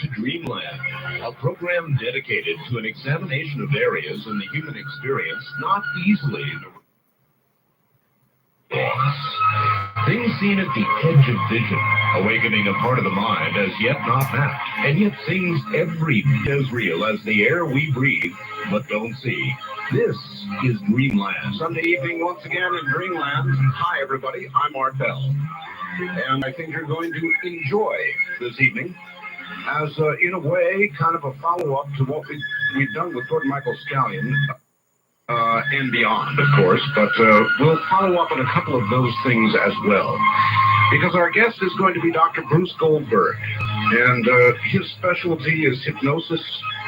to Dreamland, a program dedicated to an examination of areas in the human experience not easily things seen at the edge of vision, awakening a part of the mind as yet not mapped, and yet seems every bit as real as the air we breathe but don't see. This is Dreamland. Sunday evening once again in Dreamland. Hi everybody, I'm Art Bell. And I think you're going to enjoy this evening as, in a way, kind of a follow-up to what we've done with Gordon Michael Scallion. And beyond, of course, but we'll follow up on a couple of those things as well, because our guest is going to be Dr. Bruce Goldberg, and his specialty is hypnosis,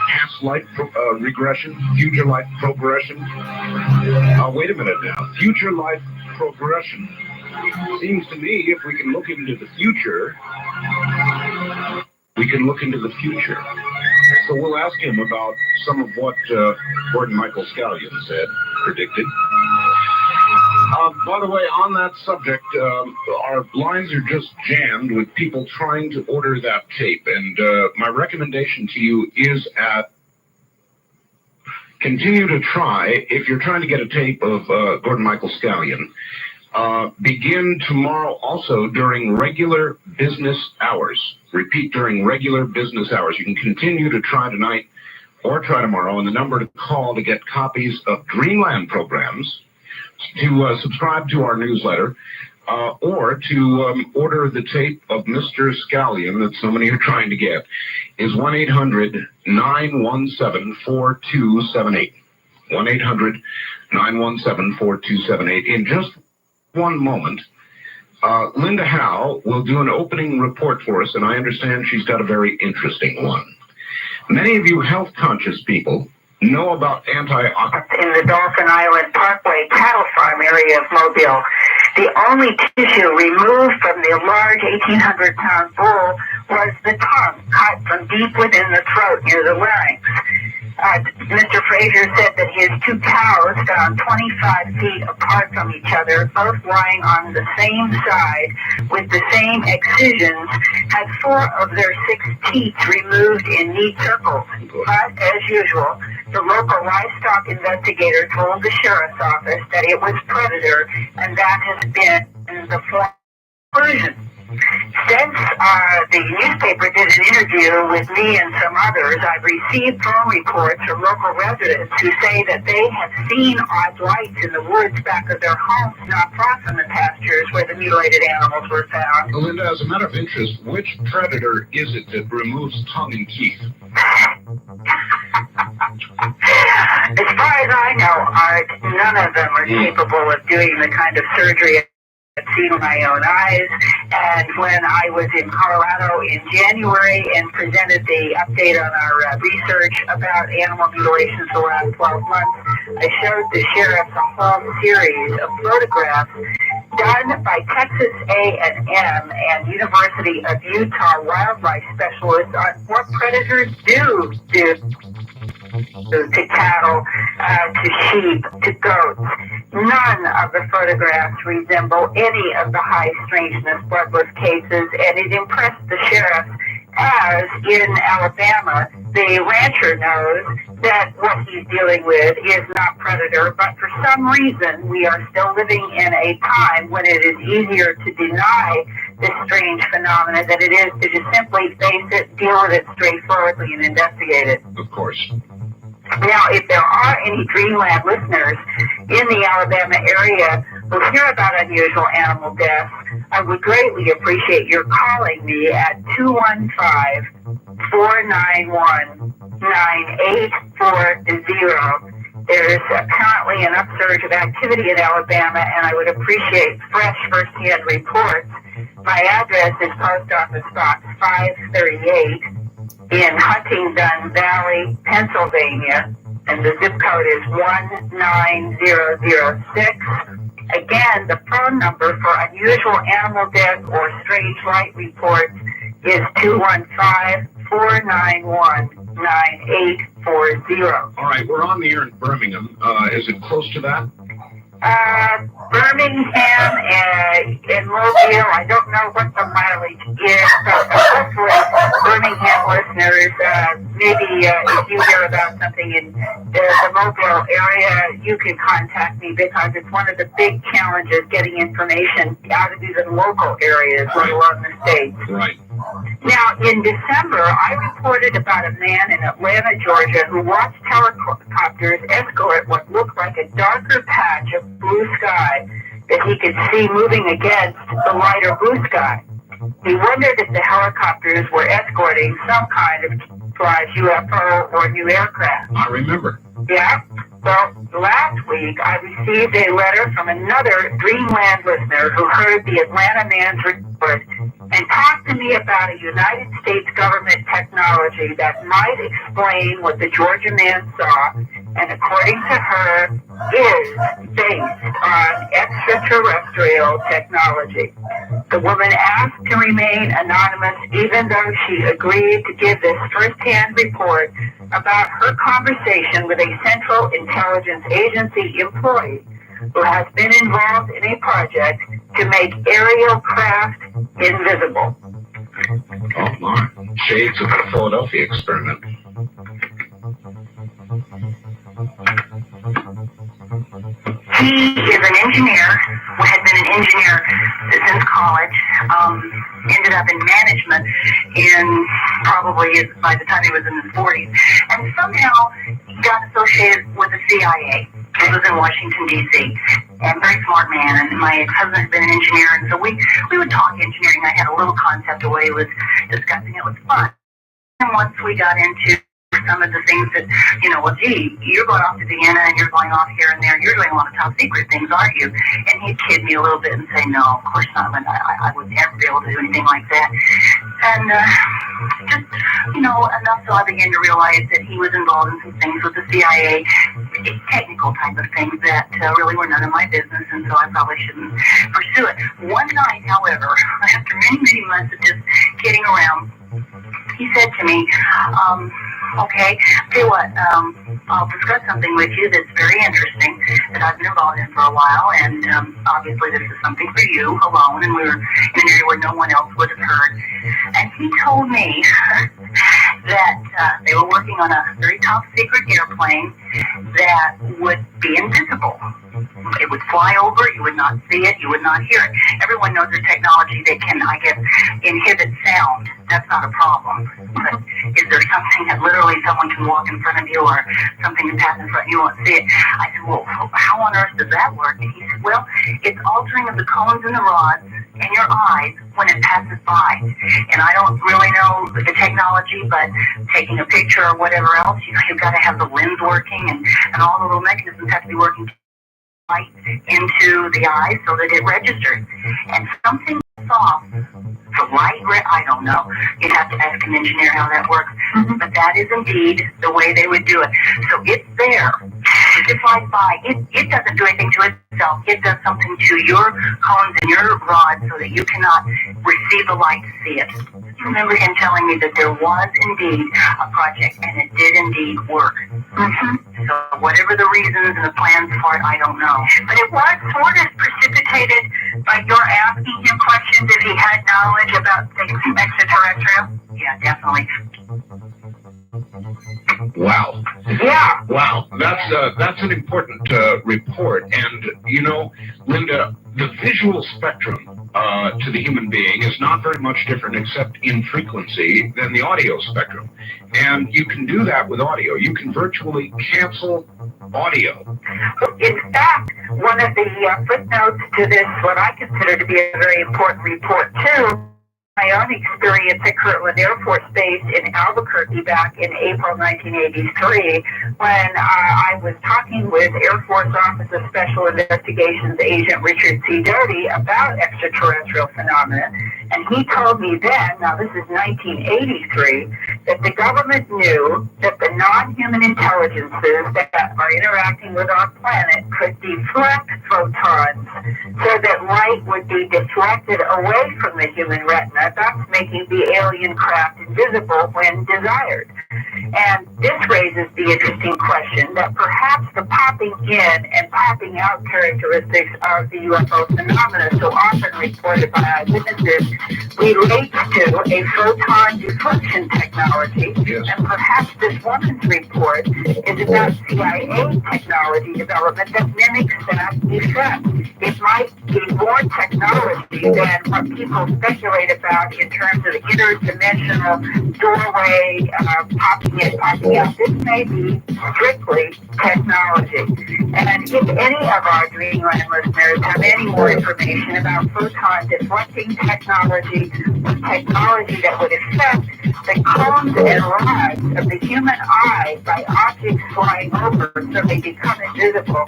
past life regression, future life progression. Wait a minute now, future life progression. Seems to me if we can look into the future, we can look into the future. So we'll ask him about some of what Gordon Michael Scallion predicted. By the way, on that subject, our lines are just jammed with people trying to order that tape. And my recommendation to you is continue to try, if you're trying to get a tape of Gordon Michael Scallion, begin tomorrow also during regular business hours. Repeat during regular business hours. You can continue to try tonight or try tomorrow, and the number to call to get copies of Dreamland programs, to subscribe to our newsletter, or to order the tape of Mr. Scallion that so many are trying to get, is 1-800-917-4278. 1-800-917-4278. In just one moment, Linda Howe will do an opening report for us, and I understand she's got a very interesting one. Many of you health-conscious people know about anti-oxidant in the Dolphin Island Parkway cattle farm area of Mobile. The only tissue removed from the large 1,800-pound bull was the tongue, cut from deep within the throat near the larynx. Mr. Fraser said that his two cows, found 25 feet apart from each other, both lying on the same side with the same excisions, had 4 of their 6 teeth removed in neat circles. But, as usual, the local livestock investigator told the sheriff's office that it was predator, and that has been the version. Since the newspaper did an interview with me and some others, I've received phone reports from local residents who say that they have seen odd lights in the woods back of their homes not far from the pastures where the mutilated animals were found. Linda, as a matter of interest, which predator is it that removes tongue and teeth? As far as I know, Art, none of them are capable of doing the kind of surgery I've seen with my own eyes. And when I was in Colorado in January and presented the update on our research about animal mutilations the last 12 months, I showed the sheriff a whole series of photographs done by Texas A&M and University of Utah wildlife specialists on what predators do to cattle, to sheep, to goats. None of the photographs resemble any of the high strangeness bloodless cases, and it impressed the sheriff, as in Alabama, the rancher knows that what he's dealing with is not predator, but for some reason we are still living in a time when it is easier to deny this strange phenomena than it is to just simply face it, deal with it straightforwardly, and investigate it. Of course. Now, if there are any Dreamland listeners in the Alabama area who hear about unusual animal deaths, I would greatly appreciate your calling me at 215-491-9840. There's currently an upsurge of activity in Alabama, and I would appreciate fresh first-hand reports. My address is Post Office Box 538 in Huntingdon Valley, Pennsylvania, and the zip code is 19006. Again, the phone number for unusual animal death or strange light reports is 215-491-9840. All right, we're on the air in Birmingham. Is it close to that? Birmingham and Mobile. I don't know what the mileage is, but hopefully Birmingham listeners, maybe if you hear about something in the Mobile area, you can contact me because it's one of the big challenges getting information out of even local areas, let alone the states. Right. Now, in December, I reported about a man in Atlanta, Georgia, who watched helicopters escort what looked like a darker patch of blue sky that he could see moving against the lighter blue sky. He wondered if the helicopters were escorting some kind of UFO or new aircraft. I remember. Yeah. Well, last week I received a letter from another Dreamland listener who heard the Atlanta man's report and talked to me about a United States government technology that might explain what the Georgia man saw, and according to her, is based on extraterrestrial technology. The woman asked to remain anonymous even though she agreed to give this first-hand report about her conversation with a Central Intelligence Agency employee who has been involved in a project to make aerial craft invisible. Oh, my. Shades of the Philadelphia experiment. He is an engineer, had been an engineer since college, ended up in management probably by the time he was in his 40s, and somehow he got associated with the CIA. He was in Washington, D.C., and very smart man, and my ex-husband had been an engineer, and so we would talk engineering. I had a little concept of what he was discussing. It was fun. And once we got into some of the things that, well, gee, you're going off to Vienna and you're going off here and there. You're doing a lot of top secret things, aren't you? And he'd kid me a little bit and say, no, of course not. I would never be able to do anything like that. And just, enough so I began to realize that he was involved in some things with the CIA, technical type of things that really were none of my business, and so I probably shouldn't pursue it. One night, however, after many, many months of just kidding around, he said to me, okay, tell you what, I'll discuss something with you that's very interesting that I've been involved in for a while, and obviously this is something for you alone, and we were in an area where no one else would have heard. And he told me that they were working on a very top secret airplane that would be invisible. It would fly over, you would not see it, you would not hear it. Everyone knows the technology that can, I guess, inhibit sound. That's not a problem. But is there something that literally someone can walk in front of you or something can pass in front of you, won't see it? I said, well, how on earth does that work? And he said, well, it's altering of the cones and the rods in your eyes when it passes by. And I don't really know the technology, but taking a picture or whatever else, you've got to have the lens working and all the little mechanisms have to be working light into the eyes so that it registers. And something off the light, I don't know. You'd have to ask an engineer how that works. Mm-hmm. But that is indeed the way they would do it. So it's there. It flies by. It doesn't do anything to itself. It does something to your cones and your rods so that you cannot receive the light to see it. I remember him telling me that there was indeed a project, and it did indeed work. Mm-hmm. So whatever the reasons and the plans for it, I don't know. But it was sort of precipitated by your asking him questions if he had knowledge about things extraterrestrial. Yeah, definitely. Wow. Yeah. Wow. That's an important report. And, Linda, the visual spectrum to the human being is not very much different except in frequency than the audio spectrum. And you can do that with audio. You can virtually cancel audio. In fact, one of the footnotes to this, what I consider to be a very important report, too, my own experience at Kirtland Air Force Base in Albuquerque back in April 1983, when I was talking with Air Force Office of Special Investigations Agent Richard C. Doty about extraterrestrial phenomena, and he told me then, now this is 1983, that the government knew that the non-human intelligences that are interacting with our planet could deflect photons so that light would be deflected away from the human retina, thus making the alien craft invisible when desired. And this raises the interesting question that perhaps the popping in and popping out characteristics of the UFO phenomena so often reported by eyewitnesses relates to a photon deflection technology. Yes. And perhaps this woman's report is about CIA technology development that mimics that effect. It might be more technology than what people speculate about in terms of interdimensional doorway, popping in, popping out. This may be strictly technology. And if any of our Dreamland listeners have any more information about photon deflecting technology, or technology that would affect the cones and rods of the human eye by objects flying over so they become invisible,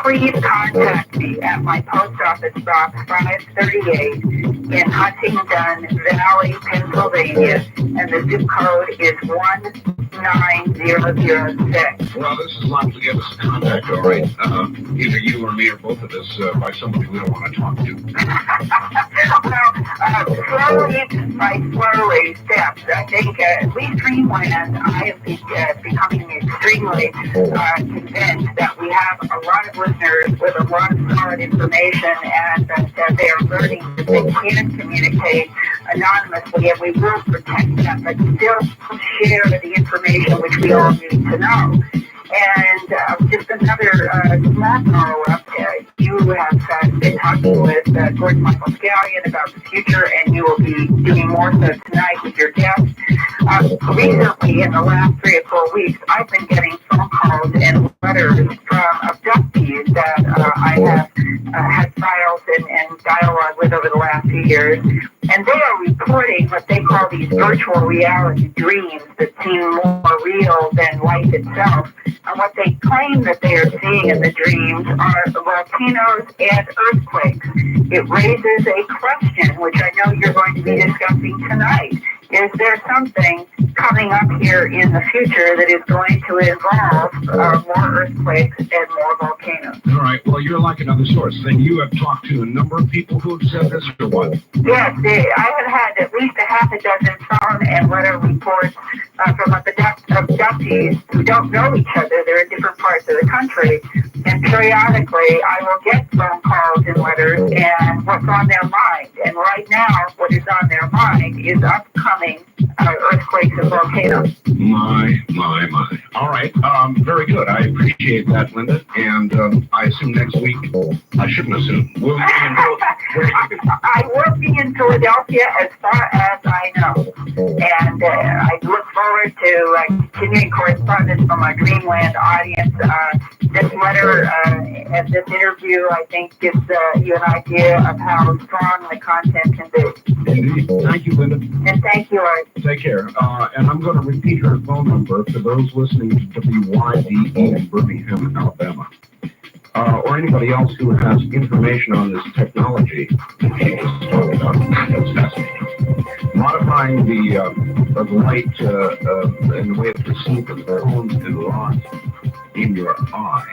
please contact me at my post office box 538 in Huntingdon Valley, Pennsylvania, and the zip code is 19006. Well, this is not to get us in contact, all right. Either you or me or both of us by somebody we don't want to talk to. Slowly by slowly steps. I think at least Dreamland, I am becoming extremely convinced that we have a lot of listeners with a lot of solid information and that they are learning that they can communicate anonymously, and we will protect them, but still share the information which we all need to know. And just another small follow-up, you have been talking with George Michael Scallion about the future, and you will be doing more so tonight with your guests. Recently, in the last 3 or 4 weeks, I've been getting phone calls and letters from abductees that I have had files and dialogue with over the last few years. And they are reporting what they call these virtual reality dreams that seem more real than life itself. And what they claim that they are seeing in the dreams are volcanoes and earthquakes. It raises a question, which I know you're going to be discussing tonight. Is there something coming up here in the future that is going to involve more earthquakes and more volcanoes? All right. Well, you're like another source. Then you have talked to a number of people who have said this, or what? Yes, I have had at least a half a dozen phone and letter reports from abductees who don't know each other. They're in different parts of the country. And periodically, I will get phone calls and letters and what's on their mind. And right now, what is on their mind is upcoming earthquakes and volcanoes. My. All right. Very good. I appreciate that, Linda. And I assume next week, I shouldn't assume, we'll be in I will be in Philadelphia as far as I know. And I look forward to continuing correspondence from our Dreamland audience. This letter and this interview, I think, gives you an idea of how strong the content can be. Indeed. Thank you, Linda. And thank you, Art. Take care. And I'm going to repeat her phone number for those listening to WYDE in Birmingham, Alabama. Or anybody else who has information on this technology that she just talked about. That's fascinating. Modifying the light and the way it's received in the cones and rods in your eye.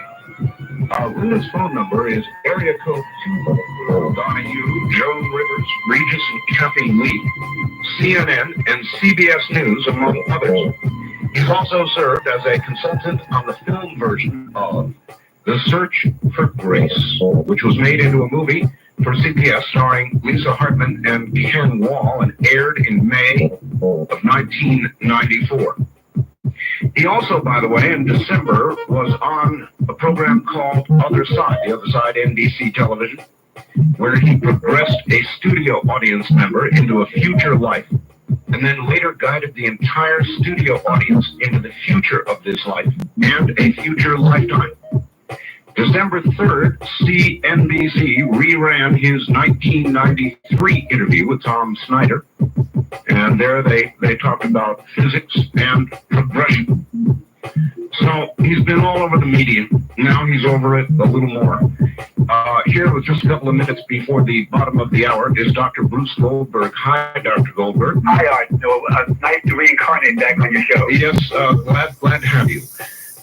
Linda's phone number is area code 2. Donahue, Joan Rivers, Regis and Kathy Lee, CNN and CBS News, among others. He's also served as a consultant on the film version of The Search for Grace, which was made into a movie for CBS starring Lisa Hartman and Ken Wall and aired in May of 1994. He also, by the way, in December was on a program called Other Side, The Other Side, NBC television, where he progressed a studio audience member into a future life, and then later guided the entire studio audience into the future of this life and a future lifetime. December 3rd, CNBC reran his 1993 interview with Tom Snyder, and there they talked about physics and progression. So he's been all over the media. Now he's over it a little more. Here, with just a couple of minutes before the bottom of the hour, is Dr. Bruce Goldberg. Hi, Dr. Goldberg. Hi, Art. Nice to reincarnate back on your show. Yes, glad to have you.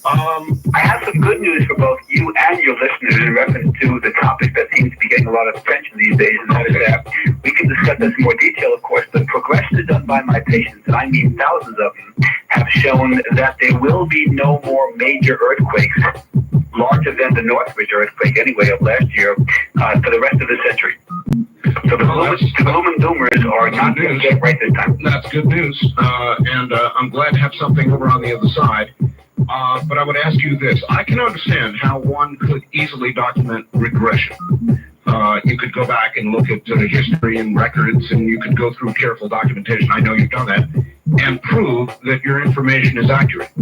I have some good news for both you and your listeners in reference to the topic that seems to be getting a lot of attention these days, and that is that we can discuss this in more detail, of course. The progressions done by my patients, and I mean thousands of them, have shown that there will be no more major earthquakes, larger than the Northridge earthquake anyway of last year, for the rest of the century. So the gloom and doomers are not going to get right this time. That's good news, and I'm glad to have something over on the other side. But I would ask you this. I can understand how one could easily document regression. You could go back and look at history and records, and you could go through careful documentation. I know you've done that, and prove that your information is accurate.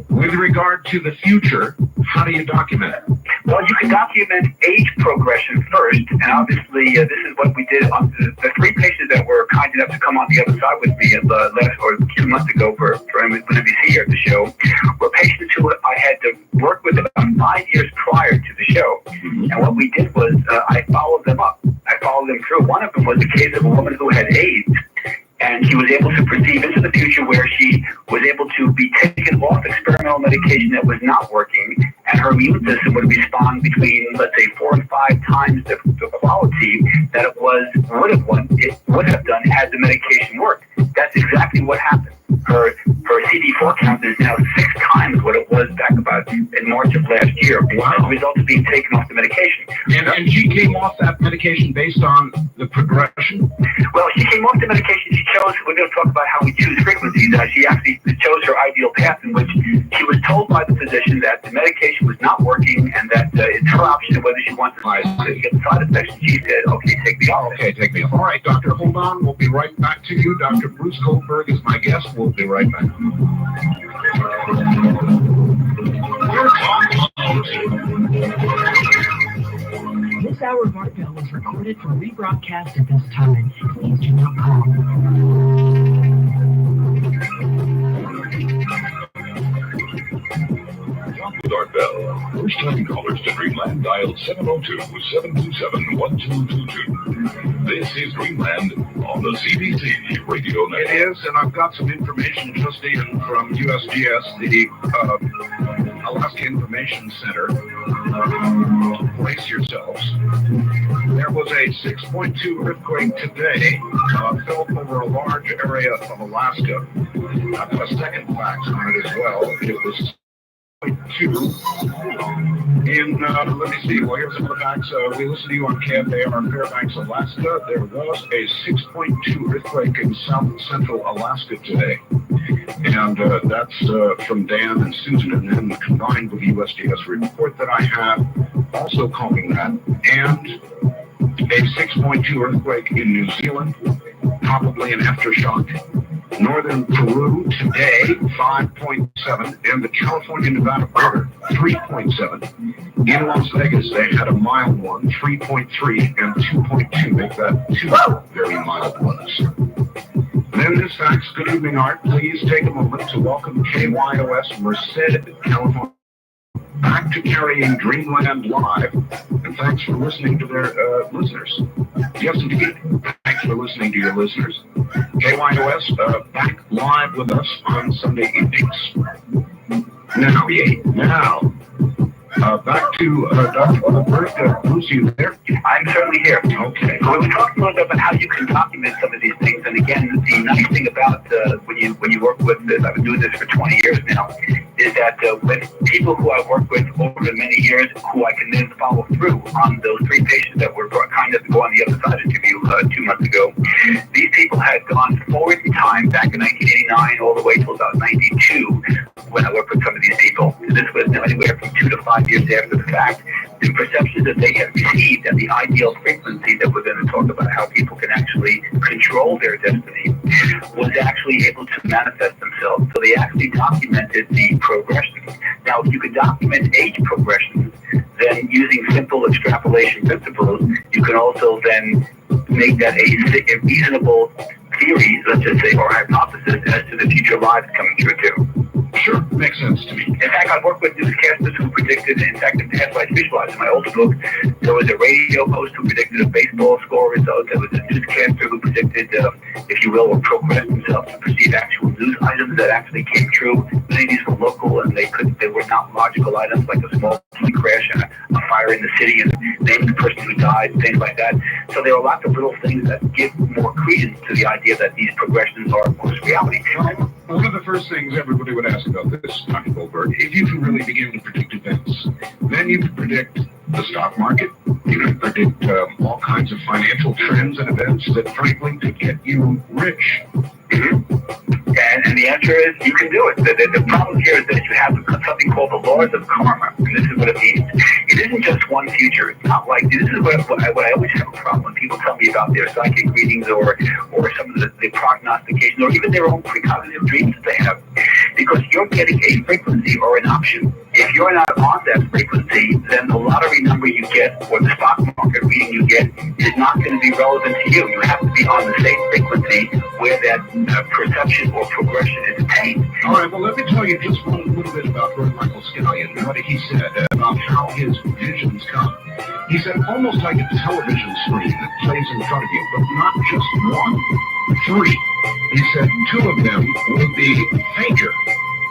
With regard to the future, how do you document it? Well, you can document age progression first, and obviously this is what we did on the three patients that were kind enough to come on the other side with me last or 2 months ago for NBC here at the show, were patients who I had to work with about 5 years prior to the show. Mm-hmm. And what we did was I followed them up. I followed them through. One of them was the case of a woman who had AIDS, and she was able to perceive into the future where she was able to be taken off experimental medication that was not working, and her immune system would respond between, let's say, 4 and 5 times the quality that it would have done had the medication worked. That's exactly what happened. Her CD4 count is now 6 times what it was back about in March of last year. Wow. As a result of being taken off the medication. And she came off that medication based on the progression? Well, she came off the medication. She chose, we're going to talk about how we choose frequencies. She actually chose her ideal path in which she was told by the physician that the medication was not working and that it's her option whether she wants to get the side effects. And she said, okay, take me off. Okay, take me off. All right, doctor, hold on. We'll be right back to you. Dr. Bruce Goldberg is my guest. We'll be right back. This hour of Art Bell was recorded for rebroadcast at this time. Please do not call. With Art Bell. First-time callers to Dreamland dial 702-727-1222. This is Dreamland on the CBC Radio Network. It is, and I've got some information just in from USGS, the Alaska Information Center. Brace yourselves. There was a 6.2 earthquake today, felt over a large area of Alaska. I've got a second fax on it as well. It was 6.2 in, let me see, well, here's some of the facts. We listened to you on KFAR Fairbanks, Alaska. There was a 6.2 earthquake in south central Alaska today. And that's from Dan and Susan, and then combined with the USGS report that I have, also calling that. And a 6.2 earthquake in New Zealand, probably an aftershock. Northern Peru today, 5.7, and the California-Nevada border, 3.7. In Las Vegas, they had a mild one, 3.3, and 2.2, make that 2 very mild ones. Then this fax, good evening, Art. Please take a moment to welcome KYOS Merced, California, back to carrying Dreamland live, and thanks for listening to their listeners. Yes, indeed. Thanks for listening to your listeners. KYOS back live with us on Sunday evenings. Now, back to Dr. Goldberg. Bruce, you there? I'm certainly here. Okay. So we were talking a little bit about how you can document some of these things, and again, the nice thing about when you work with this, I've been doing this for 20 years now, is that with people who I work with over the many years, who I can then follow through on those 3 patients that were kind of to go on the other side interview 2 months ago, these people had gone forward in time back in 1989 all the way till about 92 when I worked with some of these people. And this was anywhere from 2 to 5 years after the fact. The perception that they had received and the ideal frequency that we're going to talk about how people can actually control their destiny was actually able to manifest themselves. So they actually documented the progression. Now, if you could document age progressions, then using simple extrapolation principles, you can also then make that a reasonable theory, let's just say, or hypothesis as to the future lives coming true too. Sure, makes sense to me. In fact, I've worked with newscasters who predicted, in fact, in Past Life Visualized, in my older book, there was a radio host who predicted a baseball score result. There was a newscaster who predicted, if you will, or programmed themselves to perceive actual news items that actually came true. Many of these were local, and they were not logical items, like a small plane crash and a fire in the city, and name the person who died, things like that. So there are lots of little things that give more credence to the idea that these progressions are, of course, reality. One of the first things everybody would ask about this, Dr. Goldberg, if you can really begin to predict events, then you can predict the stock market, you can predict all kinds of financial trends and events that frankly could get you rich. And the answer is you can do it. The problem here is that you have something called the laws of karma, and this is what it means. It isn't just one future. It's not like, this is what I always have a problem when people tell me about their psychic readings or some of the prognostication or even their own precognitive dreams that they have. Because you're getting a frequency or an option. If you're not on that frequency, then the lottery number you get or the stock market reading you get is not going to be relevant to you. You have to be on the same frequency where that perception or progression is attained. All right, well, let me tell you just one little bit about Lord Michael Scallion and what he said about how his visions come. He said, almost like a television screen that plays in front of you, but not just one, three. He said 2 of them will be fainter.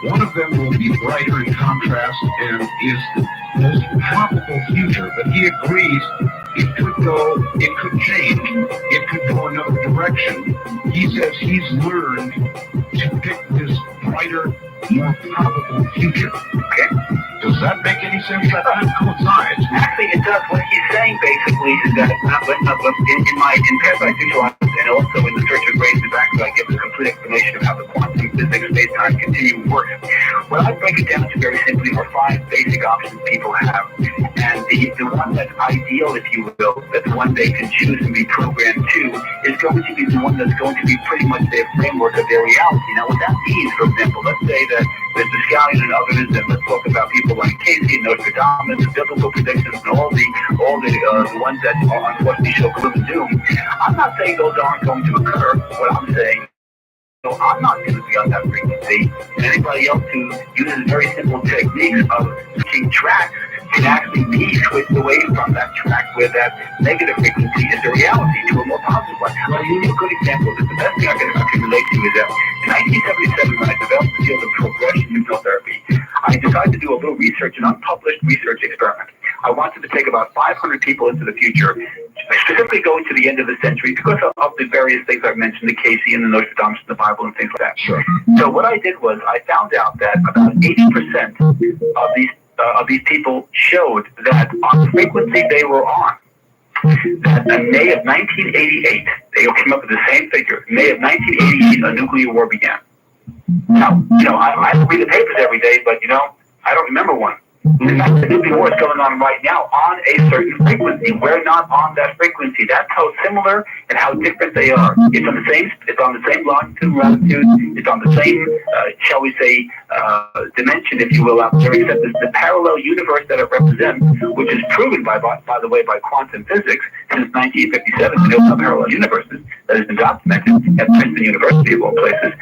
One of them will be brighter in contrast and is the most probable future, but he agrees it could change, it could go another direction. He says he's learned to pick this brighter, more probable future. Okay? Does that make any sense? That coincides. Actually, it does. What he's saying basically is that in Past Life Visualized and also in the Search of Grace and Back, I give a complete explanation of how the quantum physics space-time continuum works. What I break it down to very simply are 5 basic options people have. And the one that's ideal, if you will, that the one they can choose and be programmed to, is going to be the one that's going to be pretty much their framework of their reality. Now, what that means, for example, let's say that Mr. Scallion and others, and let's talk about people like Casey and Nostradamus, the biblical predictions, and all the ones that are unfortunately show gloom and doom. I'm not saying those aren't going to occur. What I'm saying, so I'm not going to be on that frequency, and anybody else who uses very simple techniques of switching tracks can actually be switched away from that track where that negative frequency is a reality to a more positive one. I'll give you a good example. The best thing I can relate to is that in 1977, when I developed the field of progression hypnotherapy, I decided to do a little research, an unpublished research experiment. I wanted to take about 500 people into the future, specifically going to the end of the century because of the various things I've mentioned, the Casey and the Nostradamus and the Bible and things like that. Sure. So what I did was I found out that about 80% of these people showed that on the frequency they were on, that in May of 1988, they all came up with the same figure. May of 1988, a nuclear war began. Now, I read the papers every day, but, I don't remember one. In fact, the nuclear war is going on right now on a certain frequency. We're not on that frequency. That's how similar and how different they are. It's on the same longitude, latitude. It's on the same, shall we say, dimension, if you will, out there. Except it's the parallel universe that it represents, which is proven by the way, by quantum physics since 1957. We know parallel universes that has been documented at Princeton University of all places.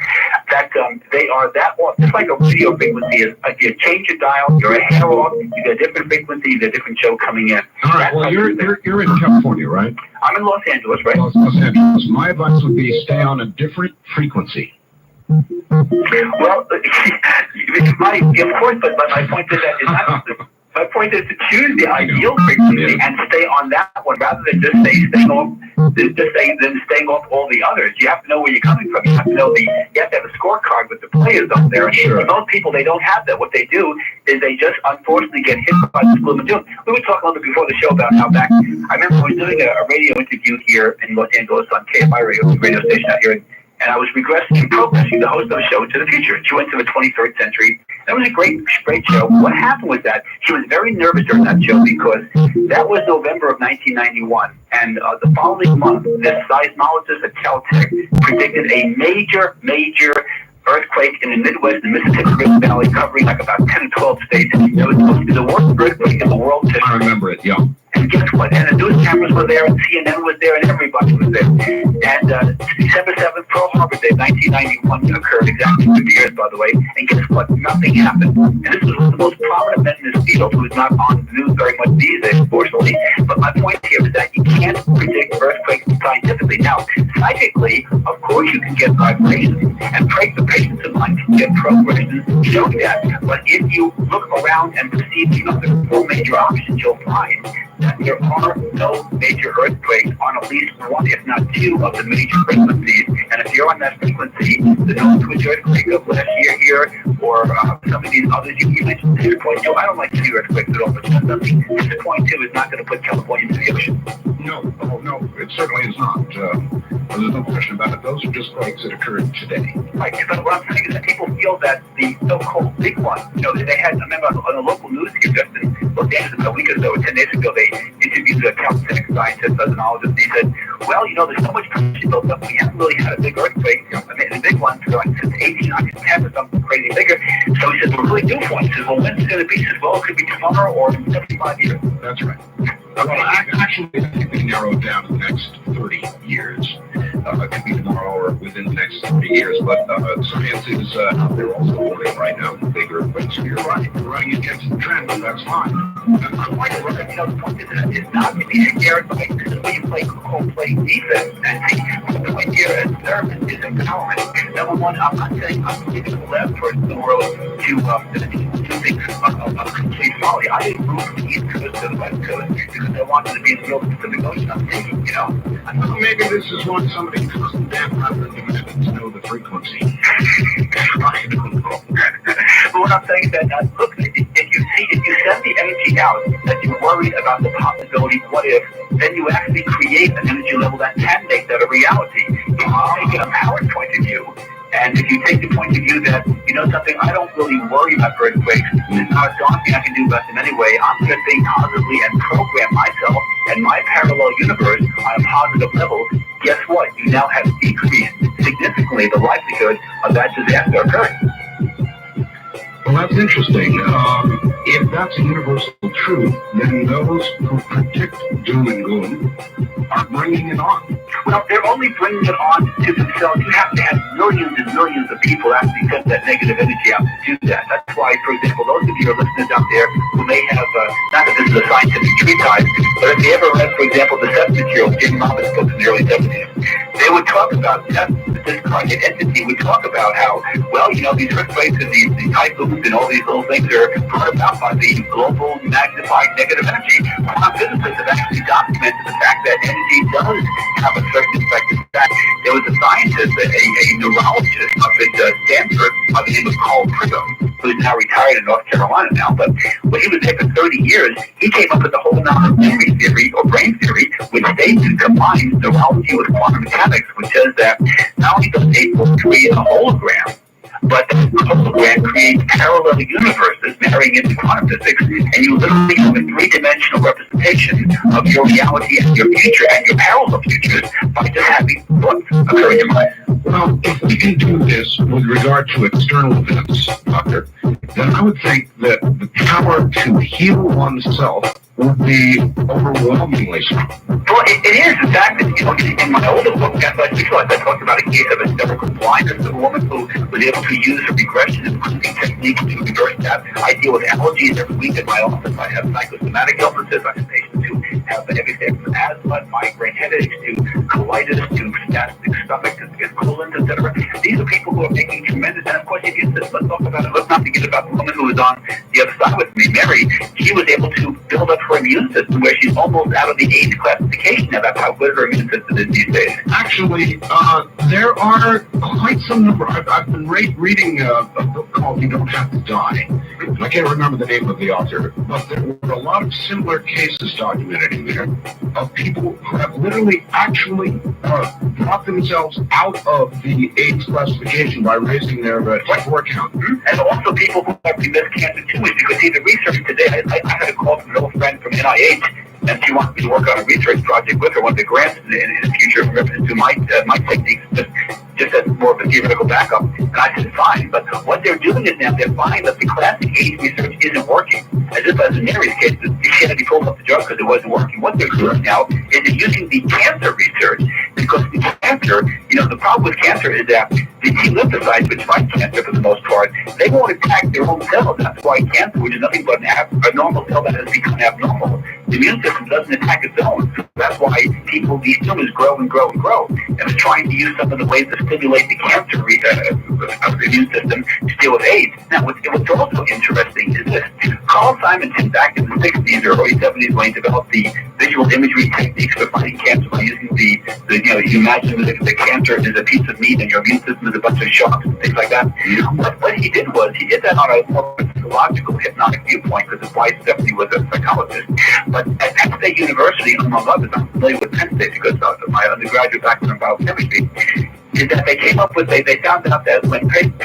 That they are that off, just like a radio frequency is. Like you change your dial, you're a hair off, you get a different frequency, you get a different show coming in. All right. Well, you're in California, right? I'm in Los Angeles, right? Los Angeles. My advice would be stay on a different frequency. Well, of course, but my point is that it's not. My point is to choose the ideal frequency and stay on that one rather than just staying off all the others. You have to know where you're coming from. You have to have a scorecard with the players up there. Sure. And most people, they don't have that. What they do is they just unfortunately get hit by this gloom and doom. We were talking a little bit before the show about how back. I remember I was doing a radio interview here in Los Angeles on KFI radio station out here. And I was progressing the host of the show to the future. She went to the 23rd century. That was a great show. What happened was that she was very nervous during that show because that was November of 1991. And the following month, the seismologist at Caltech predicted a major earthquake in the Midwest and Mississippi River Valley covering like about 10 or 12 states. It was supposed to be the worst earthquake in the world history. I remember it, yeah. And And guess what? And the news cameras were there, and CNN was there, and everybody was there. And December 7th, Pearl Harbor Day, 1991 occurred exactly 50 years, by the way. And guess what? Nothing happened. And this was one of the most prominent men in this field who is not on the news very much these days, unfortunately. But my point here is that you can't predict earthquakes scientifically. Now, psychically, of course, you can get vibrations, and the patients in mind can get progressions showing that. But if you look around and perceive the other four major options, you'll find that there are no major earthquakes on at least one, if not two, of the major frequencies. And if you're on that frequency, the Nose Twitch earthquake of last year here, or some of these others you mentioned, 6.2, I don't like to see earthquakes at all, but just something 6.2 is not going to put California into the ocean. No, it certainly is not. There's no question about it. Those are just quakes that occurred today. Right, but what I'm saying is that people feel that the so-called big one, they had, I remember on the local news here just in Los Angeles a week or so, 10 days ago, they interviewed a calisthenics scientist, seismologist, and he said, well, there's so much pressure built up, we haven't really had a big earthquake, a big one, since 1810 or something crazy bigger. So he said, we're really due for one. He says, well, when's it going to be? He says, well, it could be tomorrow or in 75 years. That's right. Well, actually, I think they narrowed down to the next 30 years. It could be tomorrow or within the next 30 years. But science is out there also warning right now the big earthquakes. You're right. We're running against the trend, but that's fine. I'm like, the point is that it's not to be scared, but this is when you play defense. And the point here as therapist is empowerment. Number one, I'm not saying I'm the last person in the world to think of complete folly. I didn't move from the East Coast to the West Coast because I wanted to be in the middle of the Pacific Ocean. I'm thinking, Well, maybe this is what somebody calls the damn rather than to know the frequency. I don't know. But what I'm saying is that, look, if you send the energy out that you're worried about the possibility, what if, then you actually create an energy level that can make that a reality. If you take an empowered point of view, and if you take the point of view that, something, I don't really worry about earthquakes, there's not a darn thing I can do about them anyway, I'm going to think positively and program myself and my parallel universe on a positive level, guess what? You now have decreased significantly the likelihood of that disaster occurring. Well, that's interesting. If that's a universal truth, then those who predict doom and gloom are bringing it on. Well, they're only bringing it on to themselves. You have to have millions and millions of people actually send that negative energy out to do that. That's why, for example, those of your listeners out there who may have, not that this is a scientific treatise, but if they ever read, for example, the Seth material, Jim Robbins' book in the early 70s, they would talk about Seth, the discarnate entity, would talk about how, well, these earthquakes and these typhoons and all these little things are brought about by the global magnified negative energy. Quantum physicists have actually documented the fact that energy does have a certain effect. In fact, there was a scientist, a neurologist up at Stanford by the name of Carl Priggham, who's now retired in North Carolina now, but when he was there for 30 years, he came up with the whole noun of memory theory, or brain theory, which states and combines neurology with quantum mechanics, which says that not only does a create a hologram, but the hologram creates parallel universes marrying into quantum physics, and you literally have a three-dimensional representation of your reality and your future and your parallel futures by just having thoughts occur in your mind. Well, if we can do this with regard to external events, Doctor, then I would think that the power to heal oneself would be overwhelmingly strong. Well, it is. In fact, in my older book, I talked about a case of hysterical blindness of a woman who was able to use a regression and breathing technique to reverse that. I deal with allergies every week in my office. I have psychosomatic illnesses. I have patients who have everything from asthma, migraine headaches, to colitis, to spastic stomach, to coolant, etc. These are people who are making tremendous, and of course, if you let's talk about it. Let's not forget about the woman who was on the other side with me, Mary. She was able to build up her immune system where she's almost out of the age classification. Now, that's how good her immune system is these days. Actually, there are quite some number. I've been reading a book called You Don't Have to Die. I can't remember the name of the author, but there were a lot of similar cases documented in there of people who have literally actually brought themselves out of the AIDS classification by raising their T4 count. And also people who have missed cancer too, because see, the research today, I had a call from an old friend from NIH, and she wants me to work on a research project with her, one of the grants in the future in reference to my techniques, just as more more of a theoretical backup. And I said, fine, but what they're doing is now they're finding that the classic AIDS research isn't working. As if as in Mary's case, she had to be pulled off the drug because it wasn't working. What they're doing now is they're using the cancer research, because the cancer, the problem with cancer is that the T lymphocytes, which fight cancer for the most part, they won't attack their own cells. That's why cancer, which is nothing but a normal cell that has become abnormal, the immune system doesn't attack its own. So that's why these tumors grow and grow and grow. And it's trying to use some of the ways to stimulate the cancer of the immune system to deal with AIDS. Now, what's also interesting is this. Carl Simonton, back in the 60s or early 70s, when he developed the visual imagery techniques for fighting cancer by using you imagine that the cancer is a piece of meat and your immune system is a bunch of sharks and things like that. What he did was, he did that on a more psychological, hypnotic viewpoint, because his wife, Stephanie, was a psychologist. But at Penn State University, among others, I'm familiar with Penn State because of my undergraduate background in biochemistry, is that they came up with, they found out that when patients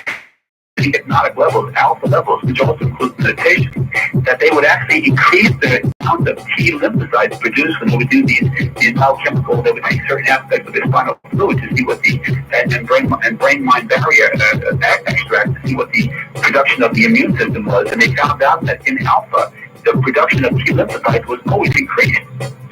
hypnotic levels, alpha levels, which also includes meditation, that they would actually increase the amount of T lymphocytes produced when they would do these biochemical, they would take certain aspects of their spinal fluid to see what the, and brain-mind barrier extract to see what the production of the immune system was, and they found out that in alpha, the production of T lymphocytes was always increased.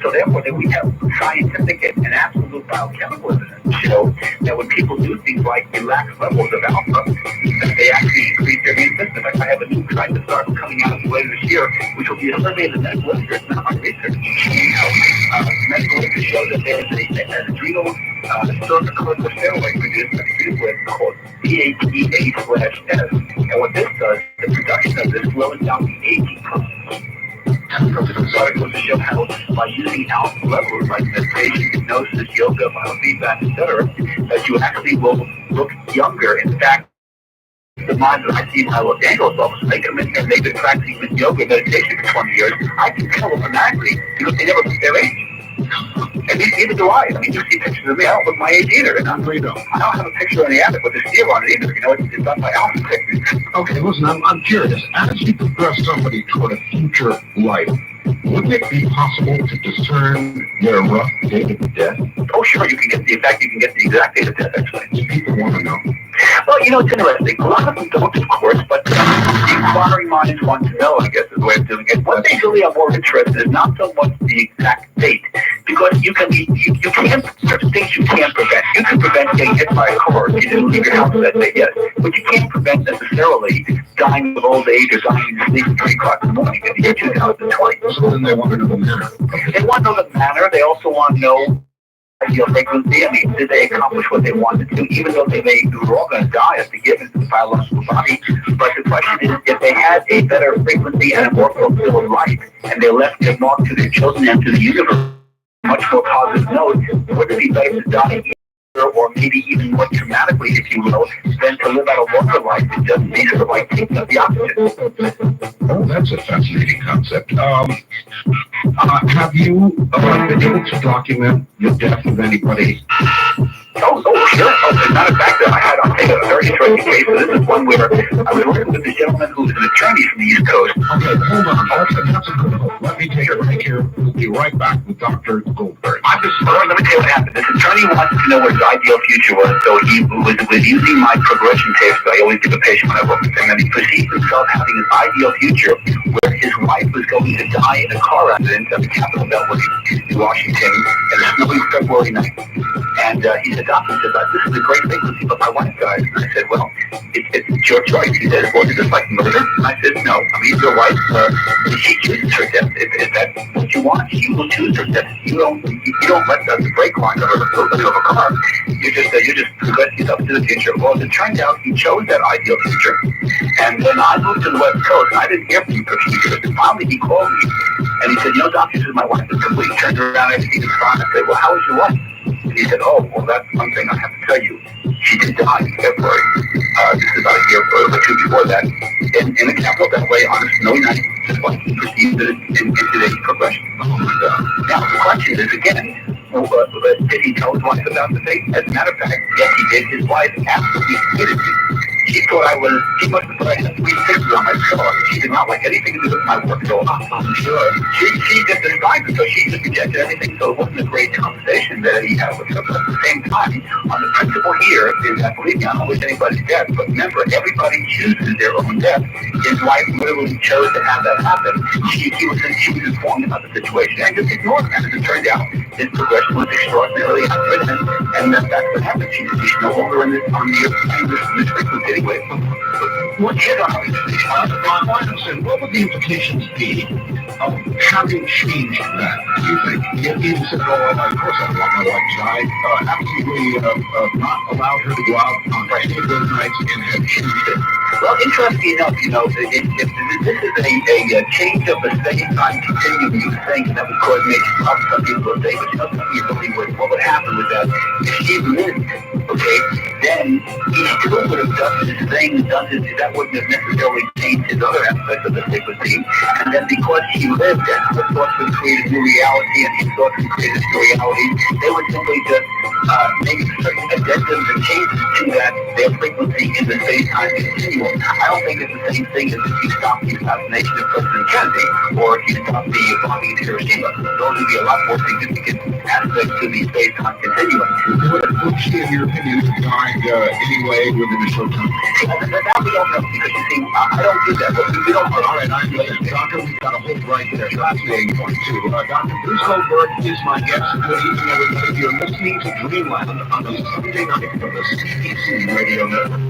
So therefore, that we have scientific and absolute biochemical evidence to show that when people do things like relax levels of alpha, that they actually increase their immune system. In fact, I have a new kind of article coming out later this year, which will be a survey of the medical literature. It's not my research. Medical literature shows that there is an adrenal corticosteroid produced by the gland called DHEA/S. And what this does, the production of this slows down the aging process. This article to show how by using alpha levels like meditation, hypnosis, yoga, biofeedback, etc., that you actually will look younger. In fact, the minds that I see in my Los Angeles office, they come in here and they've been practicing with yoga and meditation for 20 years. I can tell automatically because they never look their age. And neither do I. I mean, you see pictures of me, I don't look my age either. And I don't have a picture in the attic with a steer on it either. It's done by alpha techniques. Okay, listen, I'm curious. As you progress somebody toward a future life, wouldn't it be possible to discern their rough date of death? Oh, sure. You can get the exact date of death, actually. People want to know. Well, it's interesting. A lot of them don't, of course, but the inquiring minds want to know, I guess, is the way of doing it. What they really are more interested in is not so much the exact date, because you can't, certain things you can't prevent. You can prevent getting hit by a car if you didn't leave your house that day, yes, but you can't prevent necessarily dying of old age or dying in your sleep at 3 o'clock in the morning in the year 2020. So then they want to know the manner. They want to know the manner. They also want to know ideal frequency. I mean, did they accomplish what they wanted to, even though we're all going to die as the given to the biological body. But the question is, if they had a better frequency and a more fulfilled life, and they left their mark to their children and to the universe, much more positive note, would it be better to die or maybe even more dramatically, if you will, than to live out a longer life and just be sort of like taking up the oxygen? Oh, that's a fascinating concept. Have you been able to document the death of anybody? Oh, sure. As a matter of fact, I'll take a very interesting case. So this is one where I was working with a gentleman who was an attorney from the East Coast. Okay, hold on. That's a good one. Let me take a break here. We'll be right back with Dr. Goldberg. Let me tell you what happened. This attorney wanted to know what his ideal future was, so he was using my progression tapes that I always give a patient when I work with him, and he perceived himself having his ideal future where his wife was going to die in a car accident at the Capitol Beltway in Washington in a snowy February night. And he said, Doctor, this is a great thing to see, but my wife died. And I said, well, it's your choice. He said, well, is this like murder? And I said, no. I mean, your wife, she chooses her death. If that's what you want, she will choose her death. You don't let the brake line of a car. You just progress yourself to the future. Well, as it turned out, he chose that ideal future. And then I moved to the West Coast, and I didn't hear from him for a few years. And finally, he called me, and he said, Doctor, this is my wife. It's completely turned around. I see the car. I said, well, how is your wife? And he said, oh, well, that's one thing I have to tell you. She did die in February. This is about a year or two before that. In the Capitol Beltway on a snowy night, just like he perceived it in today's progression. Now, the question is, again, did he tell his wife about the thing? As a matter of fact, yes, he did. His wife absolutely hated me. she thought she must have thought I had 3 pictures on my pillow. She did not like anything to do with my work at all. I'm sure. She just described it, so she just rejected everything, so it wasn't a great conversation that he had with her. But at the same time, on the principle here is that, believe me, I don't wish anybody's death, but remember, everybody chooses their own death. His wife literally chose to have that happen. She was informed about the situation and just ignored it. And as it turned out, his progression was extraordinarily accurate, and that's what happened. She's no longer on this frequency anyway. What would the implications be of having changed that, do you think? Even said, oh, of course I want my wife to die. Absolutely not allowed her to go out on any of those nights and have changed it. Well, interesting enough, if this is a change of the space-time continuum, you think that would cause major problems. Some people will say, but what would happen was that if she lived, okay, then he still would have done his thing, that wouldn't have necessarily changed his other aspects of the frequency. And then because he lived and her thoughts would create a new reality and his thoughts would create a new reality, they would simply just make certain addendums and changes to their frequency in the space-time continuum. I don't think it's the same thing as if you stop the assassination of President Kennedy or if you stop the bombing of Hiroshima. Those would be a lot more significant aspects to the space-time continuum. Would she, in your opinion, have died anyway within a short time? That we don't know, because you see, I don't do that. We don't know. All right, I'm Doctor, we've got a hold right there. Fascinating point, too. Dr. Bruce Goldberg is my guest. Good evening, everybody. You're listening to Dreamland on the Sunday night from the CBC Radio Network.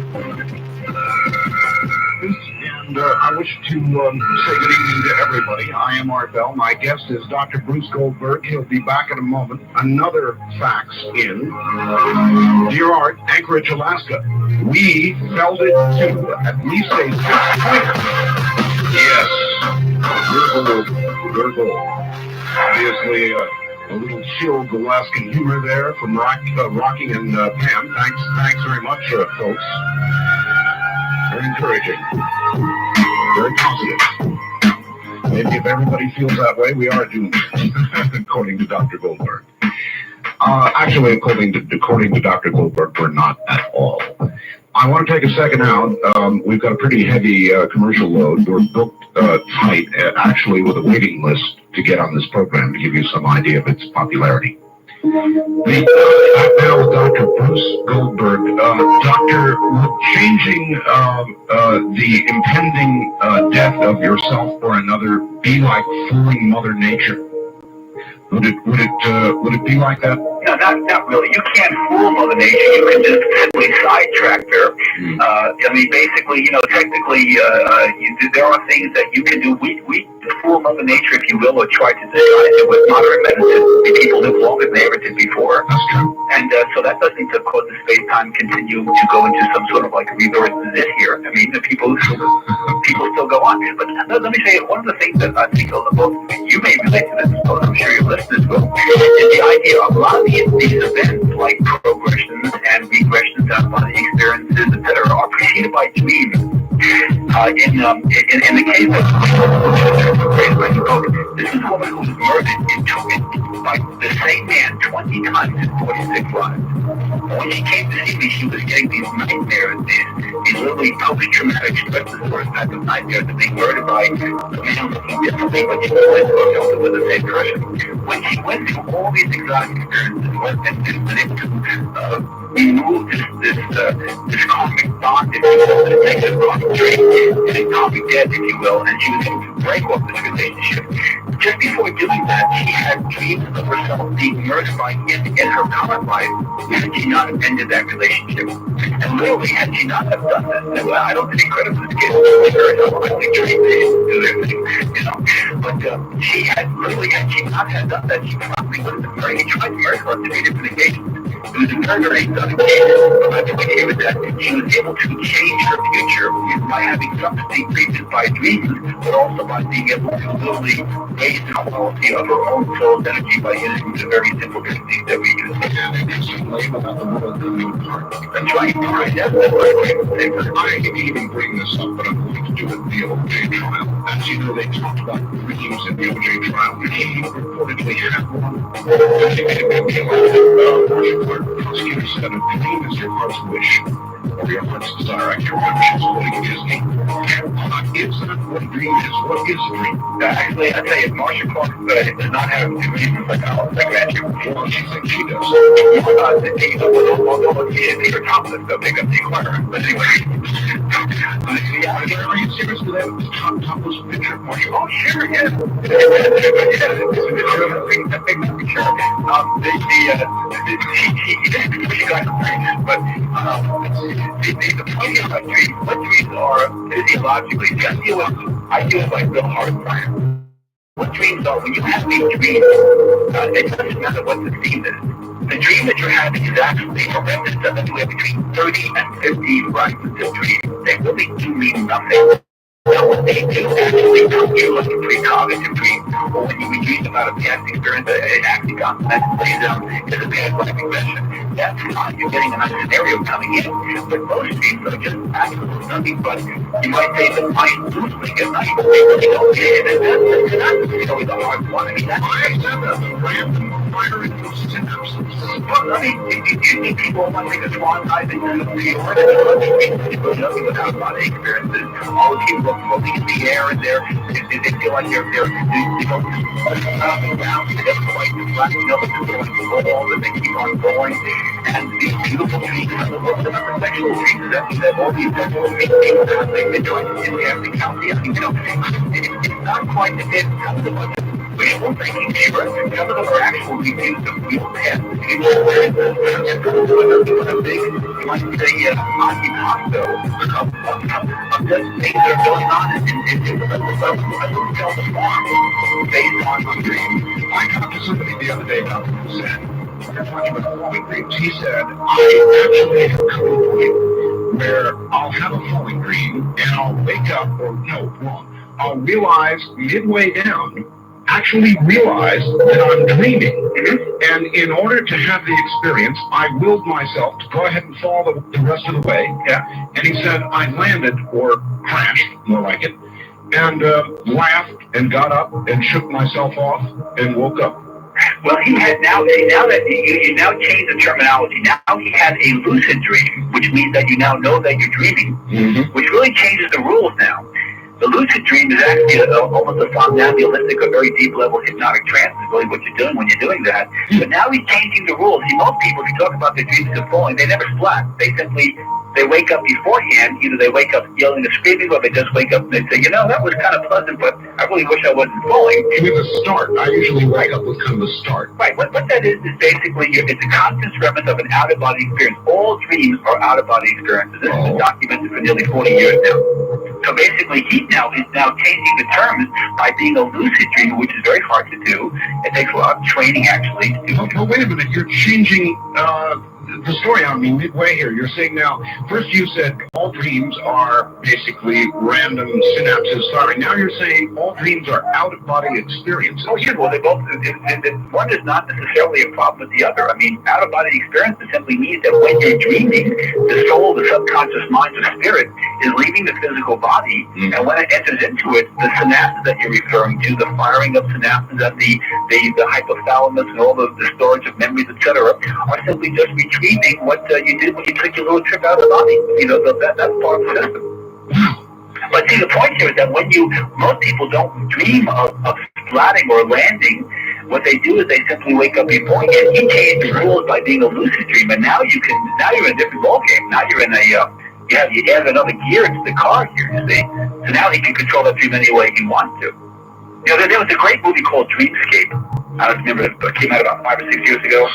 And I wish to say good evening to everybody. I am Art Bell. My guest is Dr. Bruce Goldberg. He'll be back in a moment. Another fax in. Dear Art, Anchorage, Alaska. We felt it too. At least a 6-pointer. Yes. Gurgle. Obviously, a little chilled Alaskan humor there from Rocky and Pam. Thanks very much, folks. Very encouraging. Very positive. Maybe if everybody feels that way, we are doomed, according to Dr. Goldberg. Actually, according to Dr. Goldberg, we're not at all. I want to take a second out. We've got a pretty heavy commercial load. We're booked tight, actually, with a waiting list to get on this program to give you some idea of its popularity. Now with Dr. Bruce Goldberg. Doctor, would changing the impending death of yourself or another be like fooling Mother Nature? Would it be like that? No, not really. You can't fool Mother Nature. You can just simply sidetrack her. I mean, basically, technically, there are things that you can do. We fool Mother Nature, if you will, or try to disguise it with moderate medicine. People live longer than they ever did before. That's true. And so that doesn't cause the space-time continuum to go into some sort of like rebirth this year. I mean, people still go on. But let me say, one of the things that I think both you may relate to this, but I'm sure your listeners will, is the idea of a lot of these events, like progressions and regressions out of body experiences, etc., are preceded by dreams. In the case of this is a woman who was murdered by the same man 20 times in 46 lives. When she came to see me, she was getting these nightmares, these literally post-traumatic stress disorder type of nightmares of being murdered by a man looking differently, but she was with the same person. When she went through all these exotic experiences and was able to remove this karmic bond, if you will, this negative karmic trait, this karmic debt, if you will, and she was able to break off this relationship. Just before doing that, she had dreams of herself being murdered by him in her current life, had she not have ended that relationship. And literally, had she not have done that, and I don't take credit for this case, it's very highly trained to do their thing, but she had not have done that, she probably would have been murdered. He tried to murder her on 3 different occasions. It was a very, very exotic case. But the idea was that she was able to change her future by having substantive treatment by dreams, but also by being able to literally raise the quality of her own soul's energy by using the very simple techniques that we use. That's right. That's right. I didn't even bring this up, but I'm going to do it in the OJ trial. As you know, they talked about dreams in the OJ trial. He reportedly had one. I think it may be like prosecutor said, a dream is your heart's wish. or references are. I can't remember. She's quoting Disney. It's not what a dream is. What is a dream? Actually, I tell you, Marcia Clark does not have a degree in psychology. Well, she thinks she does. Although she should be her topless, they'll pick up the inquirer. But anyway. Are you serious with that topless picture of Marcia? Oh, sure, yes. It's a big picture. She got the dreams, but the point is about dreams. What dreams are physiologically? I deal with like real hard science. What dreams are? When you have these dreams, it doesn't matter what the theme is. The dream that you're having is actually horrendous. Anywhere between 30 and 50 fragments of dreams. They really do mean nothing. Now, what they do actually come true like a precognitive dream, or when you dream about a past experience, it actually consequently plays out as a past life regression. That's how you're getting a nice scenario coming in. But most dreams are just absolutely nothing but, you might say, the mind loosely at night. They really don't get it. And that's really the hard one. I mean, that's random firing of synapses. Well, I mean, you need people who want to take a swan dive into the field, and nothing without body experiences. All the people floating in the air, and they feel like they're around. They never quite flat, but they're going to roll, and they keep on going. And these beautiful dreams, and the sexual dreams that all these people have, they've joined in the county. I mean, it's not quite the bit of the wishful thinking, sure. Some of them are actual reviews of real past future with a big, you might say, occupado of the things that are going on in the farm based on dreams. I talked to somebody the other day about this. They're talking about falling dreams. He said, I actually have come to a point where I'll have a falling dream and I'll wake up, or no, wrong. I'll realize midway down, actually realize that I'm dreaming. And in order to have the experience, I willed myself to go ahead and fall the rest of the way. Yeah. And he said, I landed, or crashed, more like it, and laughed and got up and shook myself off and woke up. Well, he had now that you now change the terminology. Now he had a lucid dream, which means that you now know that you're dreaming, which really changes the rules now. The lucid dream is actually almost a somnambulistic, a very deep level hypnotic trance is really what you're doing when you're doing that. But now he's changing the rules. See, most people, if you talk about their dreams of falling, they never splat. They wake up beforehand. Either they wake up yelling and screaming, or they just wake up and they say, that was kind of pleasant, but I really wish I wasn't falling. With a start. I usually wake up with kind of a start. Right. What that is basically, it's a constant remnant of an out-of-body experience. All dreams are out-of-body experiences. This has been documented for nearly 40 years now. So basically, he is now changing the terms by being a lucid dreamer, which is very hard to do. It takes a lot of training, actually, to do. Oh, wait a minute. You're changing the story on me midway here. You're saying now, first you said all dreams are basically random synapses firing. Now you're saying all dreams are out-of-body experiences. Oh, yeah. Well, they both. One is not necessarily a problem with the other. I mean, out-of-body experiences simply means that when you're dreaming, the soul, the subconscious mind, the spirit is leaving the physical body, and when it enters into it, the synapses that you're referring to, the firing of synapses at the hypothalamus and all the storage of memories, etc., are simply just retrieving what you did when you took your little trip out of the body. That's part of the system. But see, the point here is that most people don't dream of splatting or landing. What they do is they simply wake up beforehand. He changed the rules by being a lucid dreamer. Now you're in a different ballgame. Now you're in you add another gear into the car here, you see. So now he can control that dream any way he wants to. There was a great movie called Dreamscape. I don't remember, it came out about 5 or 6 years ago,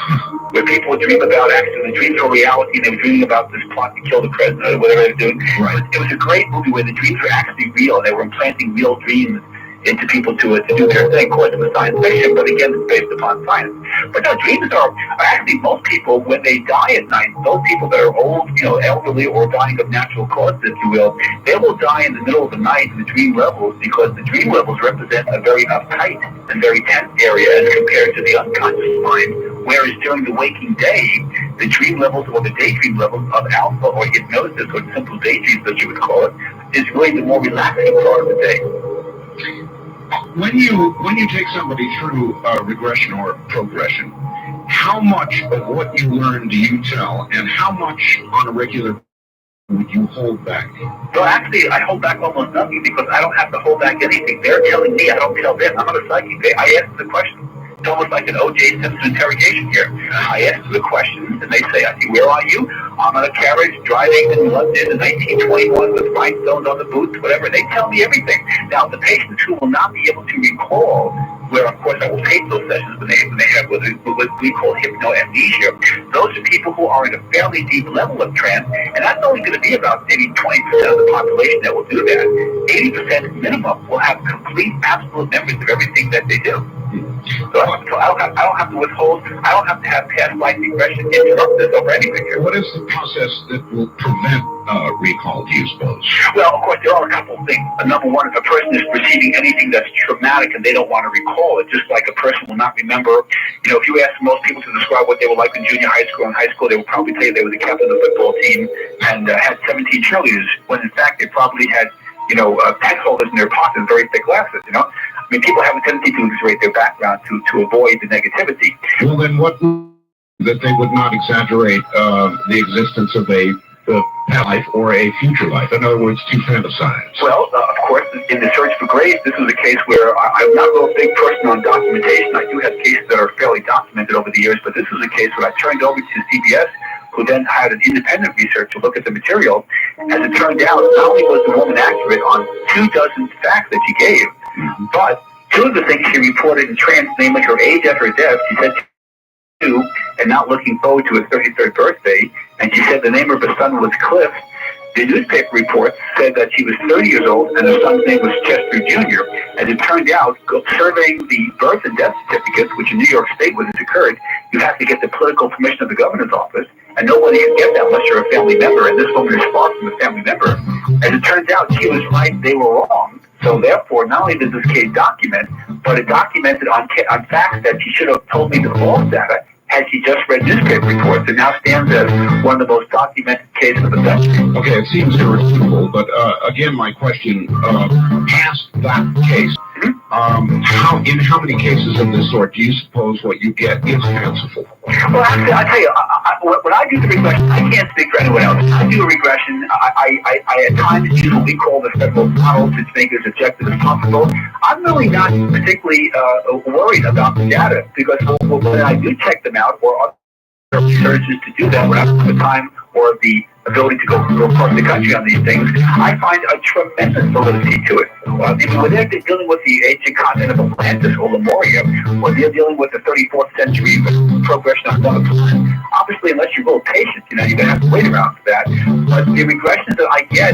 where people would dream about actually the dreams were reality, and they were dreaming about this plot to kill the president or whatever they were doing. Right. It was a great movie where the dreams were actually real. They were implanting real dreams into people to do their thing. Of course, it was science fiction, but again, it's based upon science. But no, dreams are actually, most people, when they die at night, those people that are old, elderly, or dying of natural causes, if you will, they will die in the middle of the night in the dream levels, because the dream levels represent a very uptight and very tense area as compared to the unconscious mind. Whereas during the waking day, the dream levels or the daydream levels of alpha or hypnosis, or simple daydreams that you would call it, is really the more relaxing part of the day. When you take somebody through regression or progression, how much of what you learn do you tell, and how much on a regular would you hold back? Well, actually, I hold back almost nothing because I don't have to hold back anything. They're telling me, I don't tell them. I'm not a psychic. I ask the question. It's almost like an O.J. Simpson interrogation here. I ask the questions, and they say, I see, where are you? I'm on a carriage driving in London in 1921 with rhinestones on the boots, whatever. They tell me everything. Now, the patients who will not be able to recall, where, of course, I will tape those sessions when they have what we call hypnoamnesia, those are people who are in a fairly deep level of trance, and that's only going to be about maybe 20% of the population that will do that. 80% minimum will have complete, absolute memories of everything that they do. So I don't have to withhold. I don't have to have past life regression interrupt this over anything here. What is the process that will prevent recall, do you suppose? Well, of course, there are a couple of things. Number one, if a person is receiving anything that's traumatic and they don't want to recall it, just like a person will not remember, if you ask most people to describe what they were like in junior high school and high school, they will probably tell you they were the captain of the football team and had 17 cheerleaders, when in fact they probably had, pen holders in their pockets and very thick glasses, I mean, people have a tendency to exaggerate their background to avoid the negativity. Well, then what that they would not exaggerate the existence of a past life or a future life? In other words, to fantasize. Well, of course, in the search for grace, this was a case where I'm not a real big person on documentation. I do have cases that are fairly documented over the years, but this was a case where I turned over to CBS, who then had an independent researcher look at the material. As it turned out, not only was the woman accurate on 24 facts that she gave, but two of the things she reported in trance, namely her age at her death, she said two, and not looking forward to her 33rd birthday, and she said the name of her son was Cliff. The newspaper reports said that she was 30 years old and her son's name was Chester Jr. As it turned out, surveying the birth and death certificates, which in New York State, when this occurred, you have to get the political permission of the governor's office, and nobody can get that unless you're a family member, and this woman is far from a family member. As it turns out, she was right, they were wrong. So therefore, not only did this case document, but it documented on facts that she should have told me the false data had she just read newspaper reports. It now stands as one of the most documented cases of the century. Okay, it seems irrefutable, but again, my question, past that case, in how many cases of this sort do you suppose what you get is fanciful? Well, actually, I tell you, when I do the regression, I can't speak for anyone else. I do a regression. I at times use what we call the federal model to make it as objective as possible. I'm really not particularly worried about the data because when I do check them out, or other researchers to do that, when I have the time or the ability to go across the country on these things, I find a tremendous validity to it. When they're dealing with the ancient continent of Atlantis or Lemuria, or they're dealing with the 34th century progression of another planet, obviously, unless you're real patient, you're going to have to wait around for that. But the regressions that I get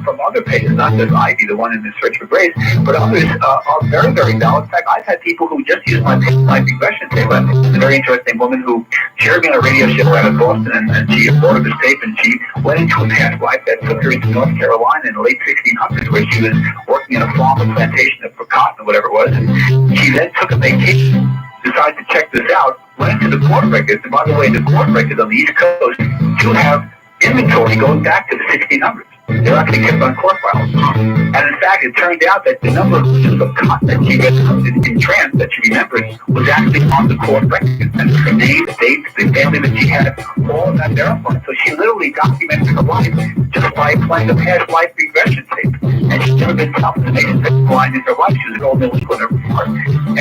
from other patients, not just Ivy, the one in the search for grace, but others are very, very valid. In fact, I've had people who just use my regression tape. A very interesting woman who she heard me on a radio show out of Boston, and she recorded this tape, and she went into a past life that took her into North Carolina in the late 1600s, where she was working in a farm, a plantation of cotton or whatever it was. And she then took a vacation, decided to check this out, went into the court records, and by the way, the court records on the East Coast do have inventory going back to the 1600s. They're actually kept on court files. And in fact, it turned out that the number of pieces of cotton that she read in trance that she remembered was actually on the court records. And her name, the dates, the family that she had, all of that verified. So she literally documented her life just by playing a past life regression tape. And she's never been self-information blind in her life. She was an old illegal in her heart.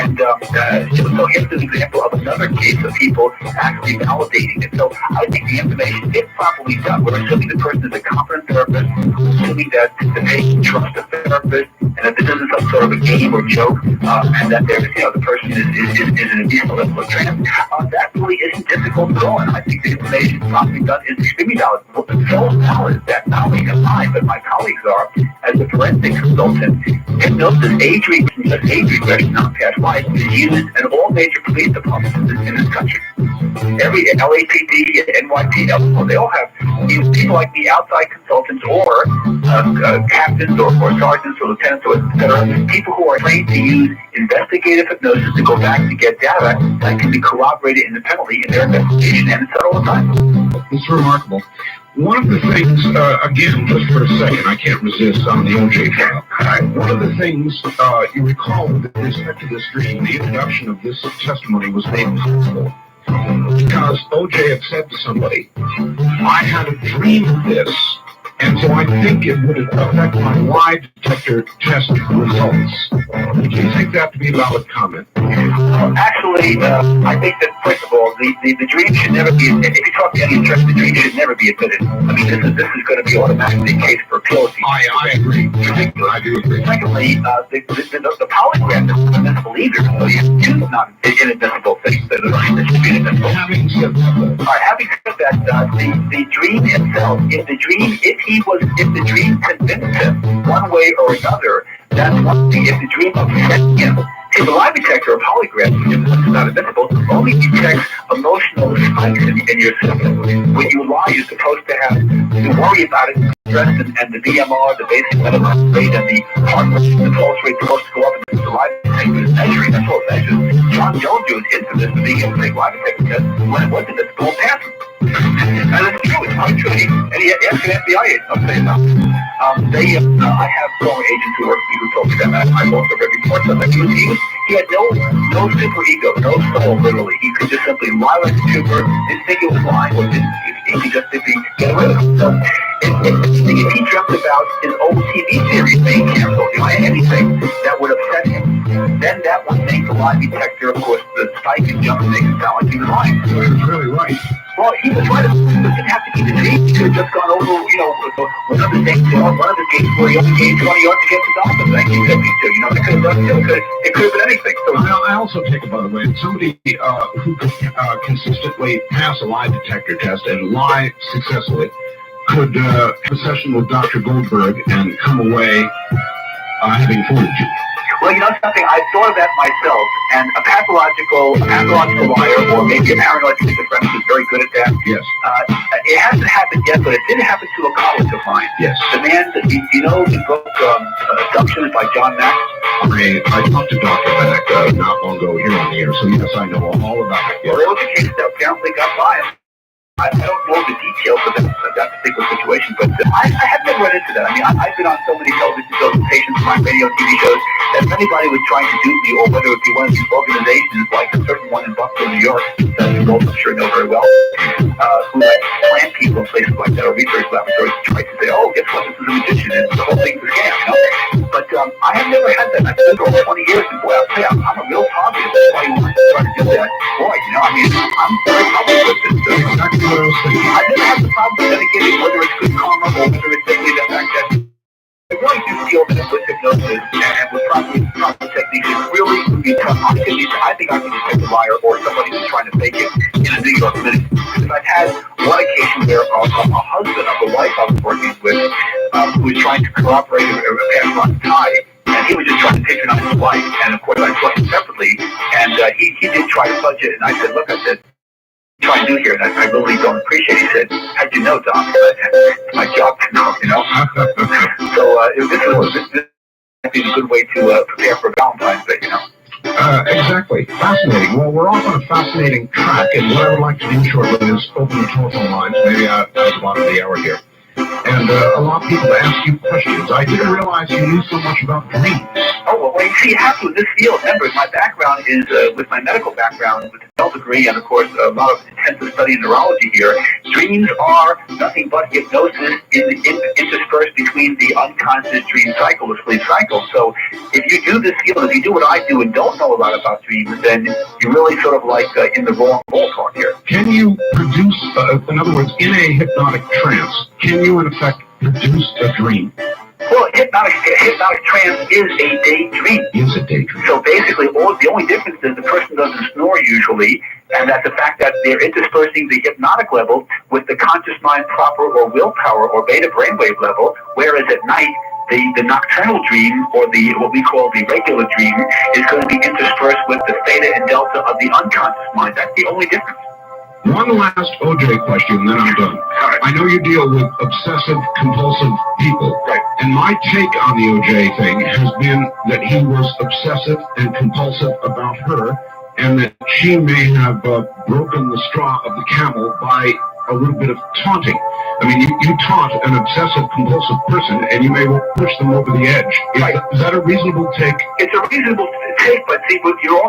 And so here's an example of another case of people actually validating it. So I think the information, if properly done, we're assuming the person is a competent therapist, assuming that the patient trusts the therapist, and that this isn't some sort of a game or joke, and that the person is in a decent level of trance. That really isn't difficult at all, and I think the information properly done is extremely valid. So valid that not only am I, but my colleagues are, as a forensic consultant, hypnosis, age regression, not past life, is used in all major police departments in this country. Every LAPD, NYPD, they all have people like me, outside consultants, or captains or sergeants or lieutenants, or etc. People who are trained to use investigative hypnosis to go back to get data that can be corroborated independently in their investigation, and it's done all the time. It's remarkable. One of the things, again, just for a second, I can't resist on the OJ trial. One of the things you recall with respect to this dream, the introduction of this testimony was made possible because OJ had said to somebody, I had a dream of this And so I think it would affect my lie detector test results. Would you take that to be a valid comment? Actually, I think that, first of all, the dream should never be, if you talk to any interest, the dream should never be admitted. I mean, this is going to be automatically a case for appeal. I agree. I do agree. Secondly, the polygraph is inadmissible either, so it's not an inadmissible thing. It should be inadmissible. Having said that, All right, having said that, the dream itself, if the dream convinced him one way or another, that's one thing. If the dream upset him, the lie detector or polygraph, which is not admissible, only detects emotional spikes in your system. When you lie, you're supposed to worry about it, stress and the BMR, the basic medical rate, and the heart rate, the pulse rate supposed to go up, and the lie detector is measuring, that's all it measures. John Jones was infamous for being able to take lie detector tests when it wasn't admissible, pass him. And that's true, it's not true. And he asked an FBI agent, I'll say that. I have former agents who work for me who told me that. I also read reports of that. He had no super ego, no soul, literally. He could just simply lie like a trooper, didn't think it was lying, or he could just simply get away with it. So, if he dreamt about his old TV series being canceled, anything that would upset him, then that would make the lie detector, of course, the spike and jump make it sound like he was lying. he was really right. Well, he was right. He didn't have to keep the dream. He could have just gone over, one of the games where he only gained 20 yards against the Dolphins in 1972. They could have done it could have been anything. So I also take it, by the way, somebody who could consistently pass a lie detector test and lie successfully could have a session with Dr. Goldberg and come away having fooled you. Well, something, I thought of that myself, and a pathological liar, or maybe a paranoid schizophrenic is very good at that. Yes. It hasn't happened yet, but it did happen to a colleague of mine. Yes. The man, the book Assumptions by John Mack? I talked to Dr. Mack not long ago here on the air, so yes, I know all about it. Yes. Well, there was a case that apparently got by him. I don't know the details of that particular situation, but I have never run into that. I mean, I've been on so many television shows, patients, my radio and TV shows, that if anybody was trying to dupe me, or whether it be one of these organizations, like a certain one in Buffalo, New York, that you both I'm sure know very well, who plant people in places like that, or research laboratories, try to say, oh, guess what, this is a magician, and the whole thing's a scam, But I have never had that. I've been for over 20 years, and boy, I'll tell you, I'm a real target. That's why you want to try to do that. Boy, I'm very public with this. I never have the problem with dedicating, whether it's good karma or whether it's simply the fact that I really do feel that with hypnosis and with proper techniques, it really would be tough. I think I can detect a liar or somebody who's trying to fake it in a New York minute. Because I've had one occasion where a husband of the wife I was working with who was trying to corroborate a pass on tie. And he was just trying to picture on his wife. And of course, I saw him separately. And he did try to fudge it. And I said, look, trying to do here, and I really don't appreciate it. He said, how'd you know, Doc? It's my job to know, So this is a good way to prepare for Valentine's Day, Exactly. Fascinating. Well, we're off on a fascinating track, and what I would like to do shortly is open the telephone lines, maybe at the bottom of the hour here, and allow people to ask you questions. I didn't realize you knew so much about dreams. Oh, well, you see, you have to in this field. Remember, my background is, with my medical background, with a Bell degree, and of course, a lot of intensive study in neurology here. Dreams are nothing but hypnosis interspersed between the unconscious dream cycle, the sleep cycle. So, if you do this field, if you do what I do and don't know a lot about dreams, then you're really sort of like in the wrong ballpark here. Can you produce, in other words, in a hypnotic trance, can you in effect produce a dream? Well, hypnotic trance is a daydream. Is a daydream. So basically, the only difference is the person doesn't snore usually, and that's the fact that they're interspersing the hypnotic level with the conscious mind proper or willpower or beta brainwave level, whereas at night, the nocturnal dream, or what we call the regular dream, is going to be interspersed with the theta and delta of the unconscious mind. That's the only difference. One last OJ question, then I'm done. Right. I know you deal with obsessive, compulsive people. Right. And my take on the OJ thing has been that he was obsessive and compulsive about her, and that she may have broken the straw of the camel by a little bit of taunting. I mean, you taunt an obsessive-compulsive person, and you may well push them over the edge. Is that a reasonable take? It's a reasonable take, but see, what you're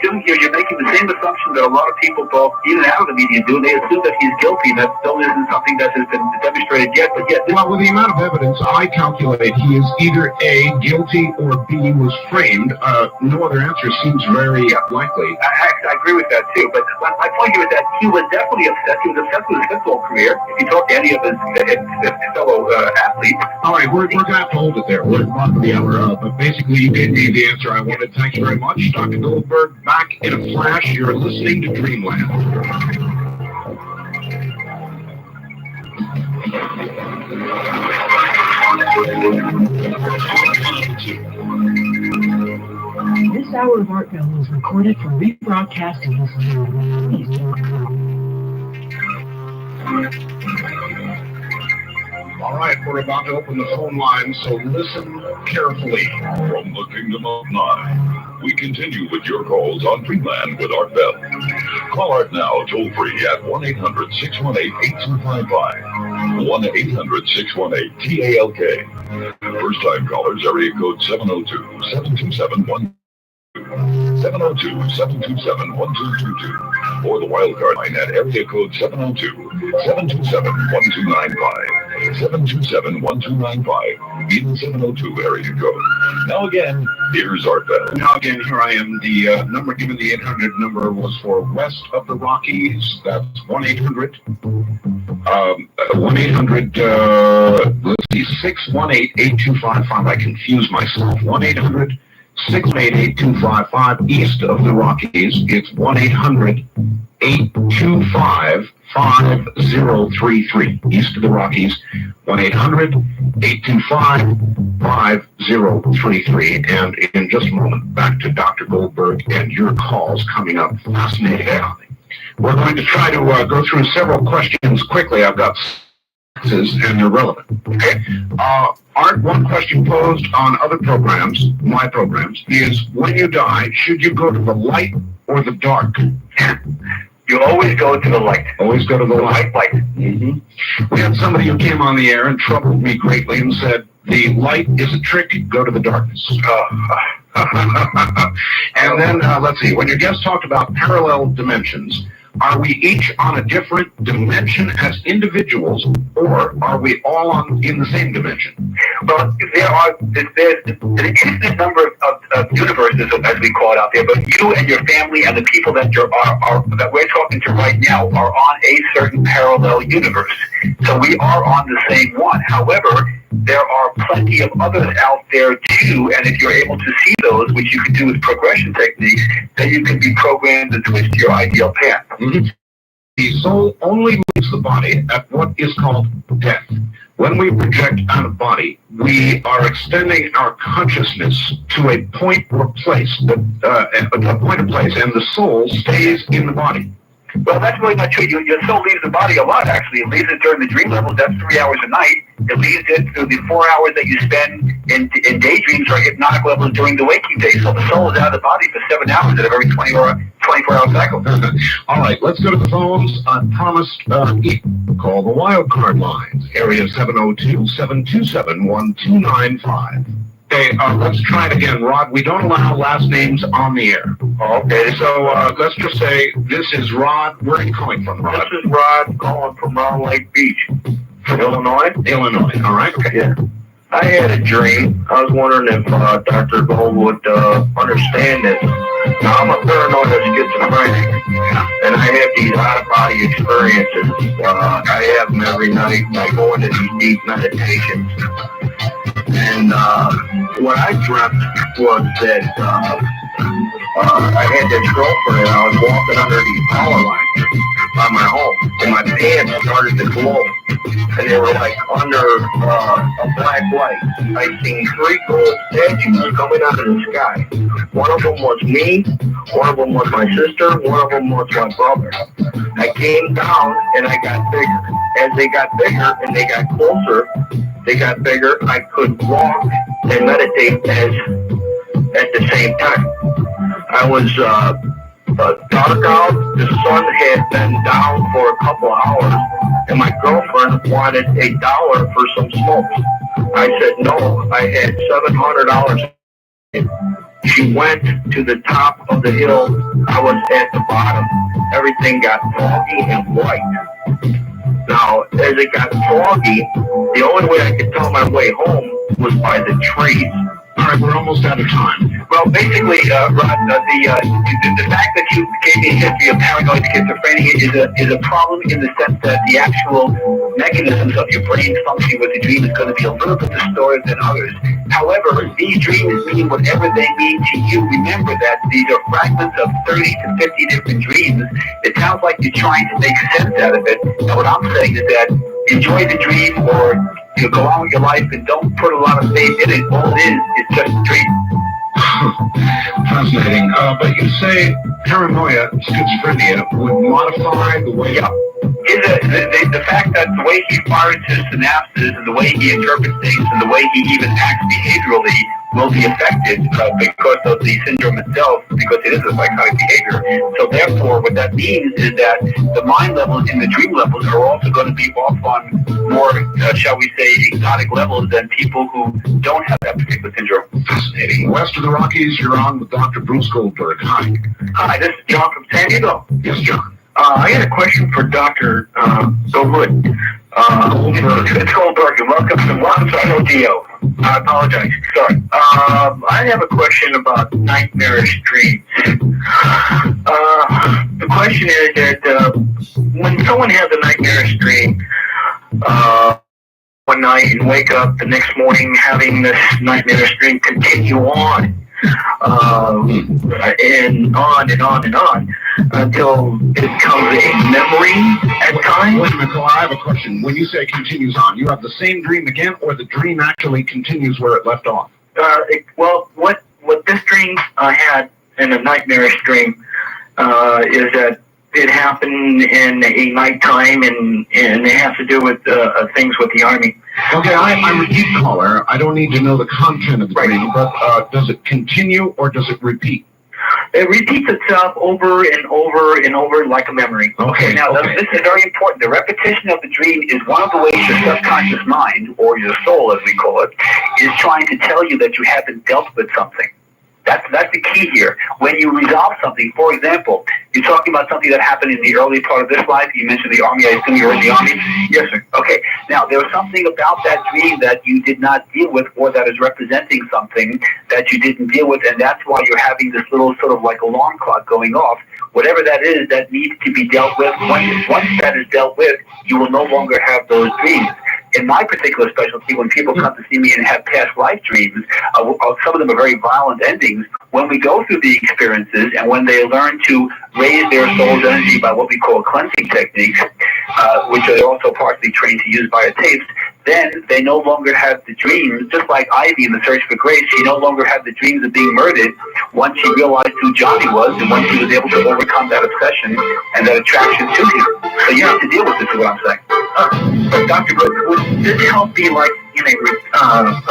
doing here, you're making the same assumption that a lot of people, both in and out of the media, do. They assume that he's guilty. That still isn't something that has been demonstrated yet. But yet, well, with the amount of evidence, I calculate he is either A, guilty, or B, was framed. No other answer seems very likely. I agree with that too. But my point here is that he was definitely obsessed. He was obsessed with his football career. If you talk to any of his fellow athletes. All right, we're going to have to hold it there. We're at the bottom of the hour. But basically, you gave me the answer I wanted. Thank you very much. Dr. Goldberg, back in a flash. You're listening to Dreamland. This hour of Art Bell was recorded for rebroadcasting this year. All right, we're about to open the phone line, so listen carefully. From the Kingdom of Nine, we continue with your calls on Dreamland with Art Bell. Call Art now, toll free at 1-800-618-8255. 1-800-618-TALK. First time callers, area code 702-727-1. 702-727-1222, or the wildcard line at area code 702-727-1295, 727-1295, in 702 area code. Now again, here's Art Bell. Now again, here I am. The number given, the 800 number, was for west of the Rockies. That's 1-800. 1-800, let's see, 618-8255. I confuse myself. 1-800. 618-8255. East of the Rockies, it's 1-800-825-5033. East of the Rockies, 1-800-825-5033. And in just a moment, back to Dr. Goldberg and your calls coming up. Fascinating. We're going to try to go through several questions quickly. I've got and they're relevant. Okay. Art, one question posed on other programs, my programs, is when you die, should you go to the light or the dark? You always go to the light. Always go to the light. Mm-hmm. We had somebody who came on the air and troubled me greatly and said, the light is a trick, go to the darkness. And then, let's see, when your guest talked about parallel dimensions, are we each on a different dimension as individuals, or are we all in the same dimension? Well, there's an infinite number of universes, as we call it out there, but you and your family and the people that that we're talking to right now are on a certain parallel universe. So we are on the same one. However, there are plenty of others out there too, and if you're able to see those, which you can do with progression techniques, then you can be programmed to twist your ideal path. Mm-hmm. The soul only leaves the body at what is called death. When we project out of body, we are extending our consciousness to a point or place, and the soul stays in the body. Well, that's really not true. Your soul leaves the body a lot, actually. It leaves it during the dream levels. That's 3 hours a night. It leaves it through the 4 hours that you spend in daydreams or hypnotic levels during the waking days. So the soul is out of the body for 7 hours at a very 24-hour cycle. All right, let's go to the phones. I promised call the wild card lines. Area 702-727-1295. Okay, let's try it again, Rod. We don't allow last names on the air. Okay, so let's just say this is Rod. Where are you calling from, Rod? This is Rod calling from Round Lake Beach. From Illinois? Illinois, all right. Okay. Yeah. I had a dream. I was wondering if Dr. Gold would understand it. Now, I'm a paranoid schizophrenic, and I have these out-of-body experiences. I have them every night. I go into these deep meditations. And what I dreamt was that I had this girlfriend, and I was walking under these power lines by my home, and my pants started to glow, and they were like under a black light. I seen 3 gold statues coming out of the sky. One of them was me, one of them was my sister, one of them was my brother. I came down, and I got bigger. As they got bigger and they got closer, they got bigger. I could walk and meditate at the same time. I was dark out. The sun had been down for a couple hours, and my girlfriend wanted $1 for some smokes. I said no. I had $700. She went to the top of the hill. I was at the bottom. Everything got foggy and white. Now, as it got foggy, the only way I could tell my way home was by the trees. All right, we're almost out of time. Well, basically, Rod, the fact that you gave me a history of paranoid schizophrenia is a problem in the sense that the actual mechanisms of your brain functioning with the dream is going to be a little bit distorted than others. However, these dreams mean whatever they mean to you. Remember that these are fragments of 30 to 50 different dreams. It sounds like you're trying to make sense out of it. And what I'm saying is that enjoy the dream, or go on with your life and don't put a lot of faith in it. All it is just a dream. Fascinating. But you say paranoia, schizophrenia, would modify the way... Yeah. The fact that the way he fires his synapses and the way he interprets things and the way he even acts behaviorally will be affected because of the syndrome itself, because it is a psychotic behavior. So therefore, what that means is that the mind levels and the dream levels are also going to be off on more, shall we say, exotic levels than people who don't have that particular syndrome. Fascinating. West of the Rockies, you're on with Dr. Bruce Goldberg. Hi. Hi, this is John from San Diego. Yes, John. I had a question for Dr. Goldberg. It's Goldberg, and welcome to ODO. I apologize. Sorry. I have a question about nightmarish dreams. The question is that when someone has a nightmarish dream one night and wake up the next morning having this nightmarish dream continue on, and on and on and on until it becomes a memory at times. Wait a minute, I have a question. When you say it continues on, you have the same dream again, or the dream actually continues where it left off? What this dream I had in a nightmarish dream is that it happened in a nighttime, and it has to do with things with the Army. Okay, I'm a repeat caller. I don't need to know the content of the dream, but does it continue or does it repeat? It repeats itself over and over and over like a memory. Okay. Now, this is very important. The repetition of the dream is one of the ways your subconscious mind, or your soul as we call it, is trying to tell you that you haven't dealt with something. That's the key here. When you resolve something, for example, you're talking about something that happened in the early part of this life. You mentioned the Army. I assume you were in the Army? Yes, sir. Okay. Now, there was something about that dream that you did not deal with, or that is representing something that you didn't deal with, and that's why you're having this little sort of like alarm clock going off. Whatever that is, that needs to be dealt with. Once that is dealt with, you will no longer have those dreams. In my particular specialty, when people come to see me and have past life dreams, some of them are very violent endings. When we go through the experiences and when they learn to raise their soul's energy by what we call cleansing techniques, which are also partially trained to use via tapes, then they no longer have the dreams, just like Ivy in The Search for Grace. She no longer had the dreams of being murdered once she realized who Johnny was and once she was able to overcome that obsession and that attraction to him. So you have to deal with this, is what I'm saying. But Dr. Brooks, would this help be like in a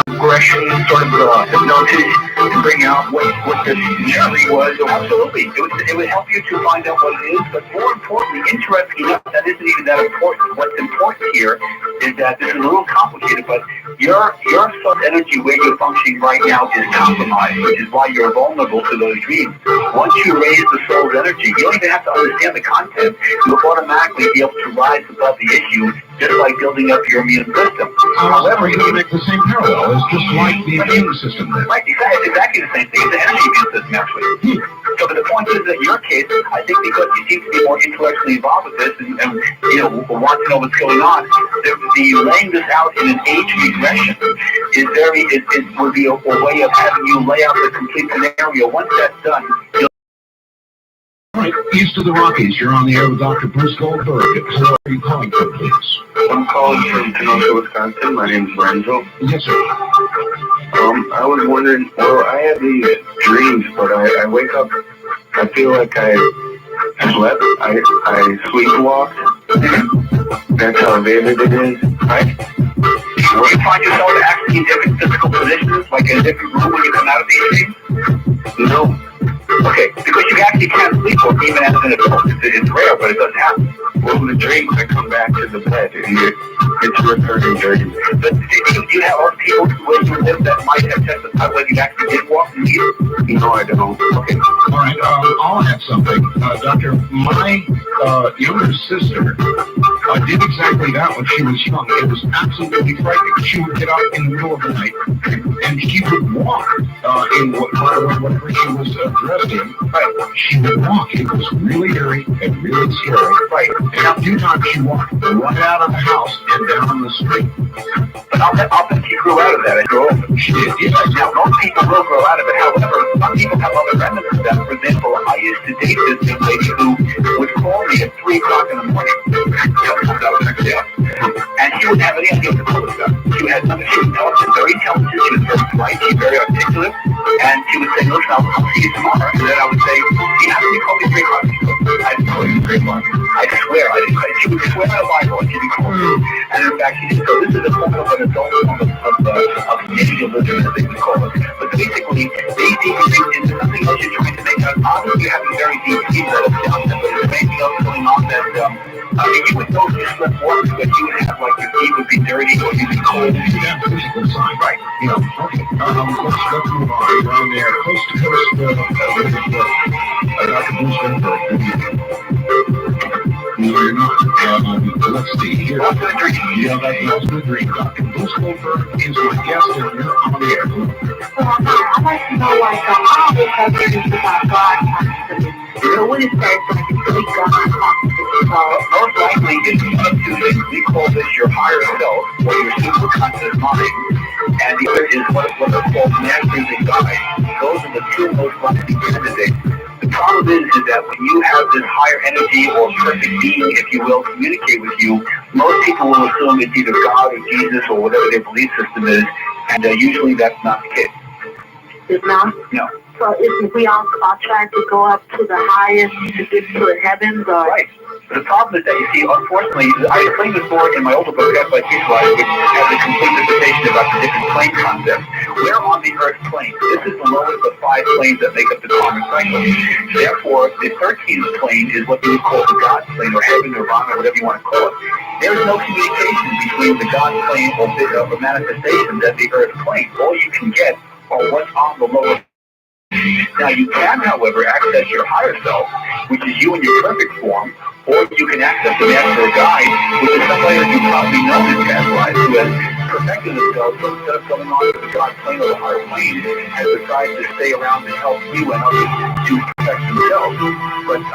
regression sort of hypnosis to bring out what this really was? Absolutely. It would help you to find out what it is, but more importantly, interestingly enough, that isn't even that important. What's important here is that this is a little complicated, but your soul energy where you're functioning right now is compromised, which is why you're vulnerable to those dreams. Once you raise the soul's energy, you don't even have to understand the content. You'll automatically be able to rise above the issue, just like building up your immune system. However, you can make the same parallel. It's just like the immune system then. Right, it's exactly the same thing. It's the energy immune system, actually. So, but the point is that in your case, I think because you seem to be more intellectually involved with this and want to know what's going on, the laying this out in an age regression would be a way of having you lay out the complete scenario. Once that's done, All right, east of the Rockies, you're on the air with Dr. Bruce Goldberg. Who are you calling from, please? I'm calling from Kenosha, Wisconsin. My name's Lorenzo. Yes, sir. I was wondering, I have these dreams, but I wake up, I feel like I slept, I sleepwalked. That's how vivid it is. Right? Do you find yourself actually in different physical positions, like in a different room when you come out of these dreams? No. Okay, because you actually can't sleep even as an adult. It's rare, but it does happen. Well, in the dreams, I come back to the bed, and it's returning dirty. But do you have other people where you live that might have testified whether you actually did walk in these? No, I don't. Okay. All right, I'll add something. Doctor, my younger sister did exactly that when she was young. It was absolutely frightening. She would get up in the middle of the night, and she would walk in whatever she was dressed in. Right. She would walk. It was really eerie and really scary. Right. And a few times she walked right out of the house and down the street. But I'll bet she grew out of that as you grow older. She did, yes. Now, most people will grow out of it. However, some people have other remnants of that. For example, I used to date this young lady who would call me at 3 o'clock in the morning. And she wouldn't have any idea what to call herself. She was intelligent, very intelligent. She was very bright. She was very articulate. And she would say, listen, I'll see you tomorrow. And then I would say, you have to call me 3 o'clock. I didn't call you 3 o'clock. I swear, I didn't. She would swear by the Bible and she'd be calling me. And in fact, she said, so this is a form of an adult form of medialism, as they would call it. But basically, they deep into something else you're trying to make out. Obviously, you're having very deep feelings that have down there, but there's anything else going on that, I mean, you would know if you slept once, but you would have, like, your feet would be dirty or you'd be cold. You'd have physical sign. Right. You know, okay. Let's move on. We're on there. Coast to coast, Dr. Bruce Goldberg. No, you're not. Let's see here. What's the dream? Yeah, that's the dream. Dr. Bruce Goldberg is my guest, and you're on the air. I'd like to know, like, I always have dreams about God constantly. So what is that? Like, it's really God constantly. Most likely, it's one of two things. We call this your higher self, or your superconscious mind, and the other is what are called masters and guides. Those are the two most likely candidates. The problem is that when you have this higher energy or perfect being, if you will, communicate with you, most people will assume it's either God or Jesus or whatever their belief system is, and usually that's not the case. It's not? No. So if we all are trying to go up to the highest to get to the heavens, or... Right. The problem is that, you see, unfortunately, I explained this more in my older book, That's Like Visualize, which has a complete dissertation about the different plane concepts. We're on the Earth plane. This is the lowest of 5 planes that make up the karmic cycle. Therefore, the 13th plane is what we would call the God plane, or heaven, nirvana, whatever you want to call it. There is no communication between the God plane or the manifestations and the Earth plane. All you can get are what's on the lower. Now, you can, however, access your higher self, which is you in your perfect form, or you can access the master guide, which is somebody that you probably know in past lives who has perfected themselves, but instead of going on to the God plane or the higher plane, has decided to stay around to help you and others to perfect themselves. But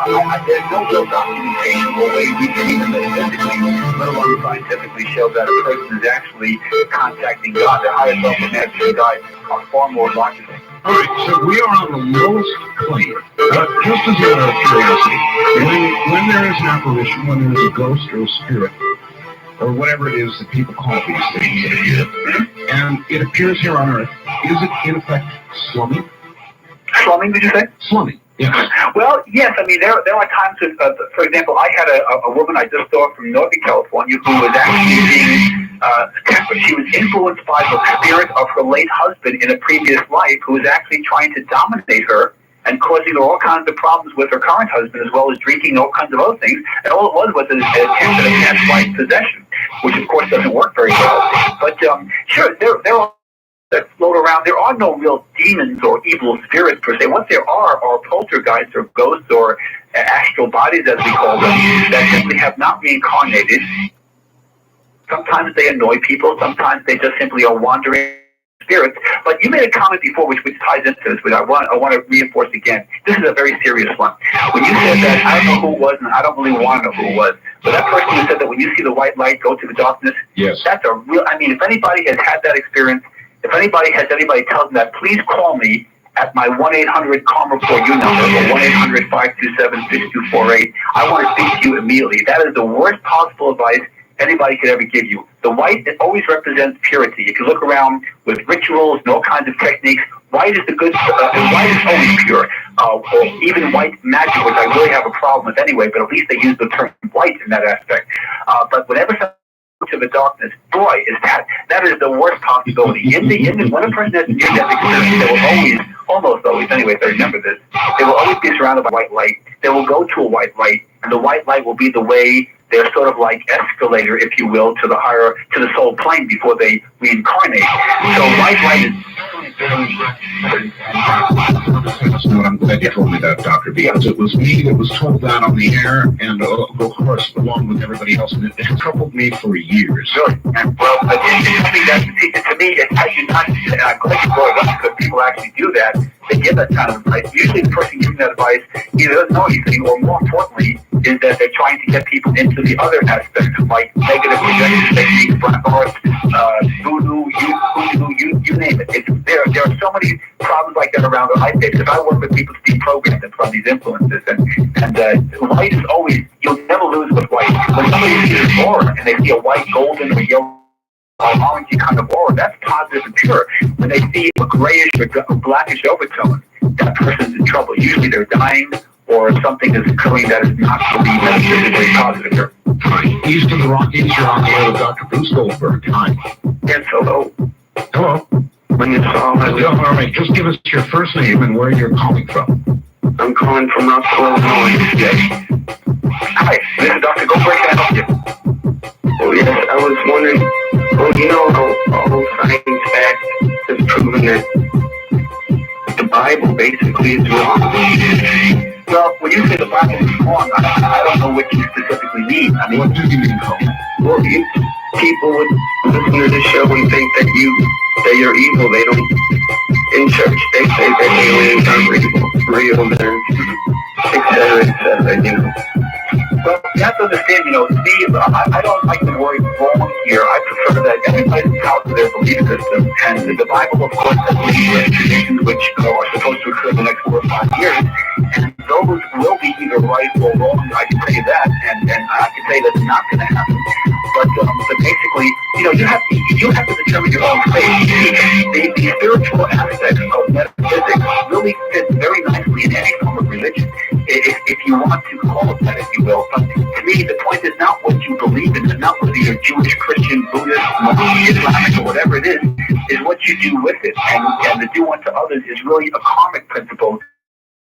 there's no real documentation or way we can even metaphysically, let alone scientifically, show that a person is actually contacting God. The higher self and master guide are far more logical. All right, so we are on the lowest plane. Just as a matter of curiosity, when there is an apparition, when there is a ghost or a spirit, or whatever it is that people call these things, and it appears here on Earth, is it in effect slumming? Slumming, did you say? Slumming, yes. Well, yes. I mean, there are times when, for example, I had a woman I just saw from Northern California who was actually being she was influenced by the spirit of her late husband in a previous life, who was actually trying to dominate her and causing her all kinds of problems with her current husband, as well as drinking and all kinds of other things. And all it was an attempt at a past life possession, which of course doesn't work very well. But sure, there are that float around. There are no real demons or evil spirits per se. What there are poltergeists or ghosts or astral bodies, as we call them, that simply have not reincarnated. Sometimes they annoy people. Sometimes they just simply are wandering spirits. But you made a comment before, which ties into this, which I want to reinforce again. This is a very serious one. When you said that, I don't know who it was, and I don't really want to know who it was, but that person who said that when you see the white light go to the darkness, yes, that's a real. I mean, if anybody has had that experience, if anybody tells them that, please call me at my 1-800-KARMA-4U number, or 1-800-527-6248. I want to speak to you immediately. That is the worst possible advice anybody could ever give you. The white, it always represents purity. If you look around with rituals and all kinds of techniques, white is the good, and white is always pure. Or even white magic, which I really have a problem with anyway, but at least they use the term white in that aspect. But whenever to the darkness, boy, is that is the worst possibility. When a person has a near-death experience, they will always almost always anyway, if I remember this, they will always be surrounded by white light. They will go to a white light, and the white light will be the way, they're sort of like escalator, if you will, to the soul plane before they reincarnate. So white light is I'm glad you told me that, Doctor, because it was me that was told that on the air, and of course, along with everybody else, and it troubled me for years. Really? Well, it's something that, to me, it's how you not, and I'm glad you brought it up because people actually do that. They give that kind of advice. Usually the person giving that advice either doesn't know anything, or more importantly, is that they're trying to get people into the other aspects, like negative projection techniques, black arts, voodoo, you name it. There are so many problems like that around the life days. If I work with people to deprogram them from these influences, and white is always, you'll never lose with white. When somebody sees an aura and they see a white, golden, or yellow, orangey kind of aura, that's positive and pure. When they see a grayish or blackish overtone, that person's in trouble. Usually they're dying, or something is occurring that is not to be metaphysically positive here. Hi. East of the Rockies, you're on the air with Dr. Bruce Goldberg. Hi. Yes, hello. Hello. When you saw All right, just give us your first name and where you're calling from. I'm calling from Rockville, Illinois. Yes. Hi, this is Dr. Goldberg. Can I help you? Oh, yes, I was wondering, you know how all science facts has proven that the Bible basically is wrong? Well, when you say the Bible is wrong, I don't know what you specifically mean. I mean, What do you mean, Colin? Well, people would listen to the show and think that you're evil. They don't, in church, they say that aliens aren't real, et cetera, you know. well, you have to understand, Steve, I don't like the word wrong here. I prefer that everybody's entitled to their belief system. And the Bible, of course, has many traditions which are supposed to occur in the next 4 or 5 years. And those will be either right or wrong. I can tell you that. And I can say that's not going to happen. But basically, you have to determine your own faith. The spiritual aspect of metaphysics really fits very nicely in any form of religion, if you want to call it that, if you will. But to me, the point is not what you believe in, and not whether you're Jewish, Christian, Buddhist, Islamic, or whatever it is what you do with it. And the do unto others is really a karmic principle,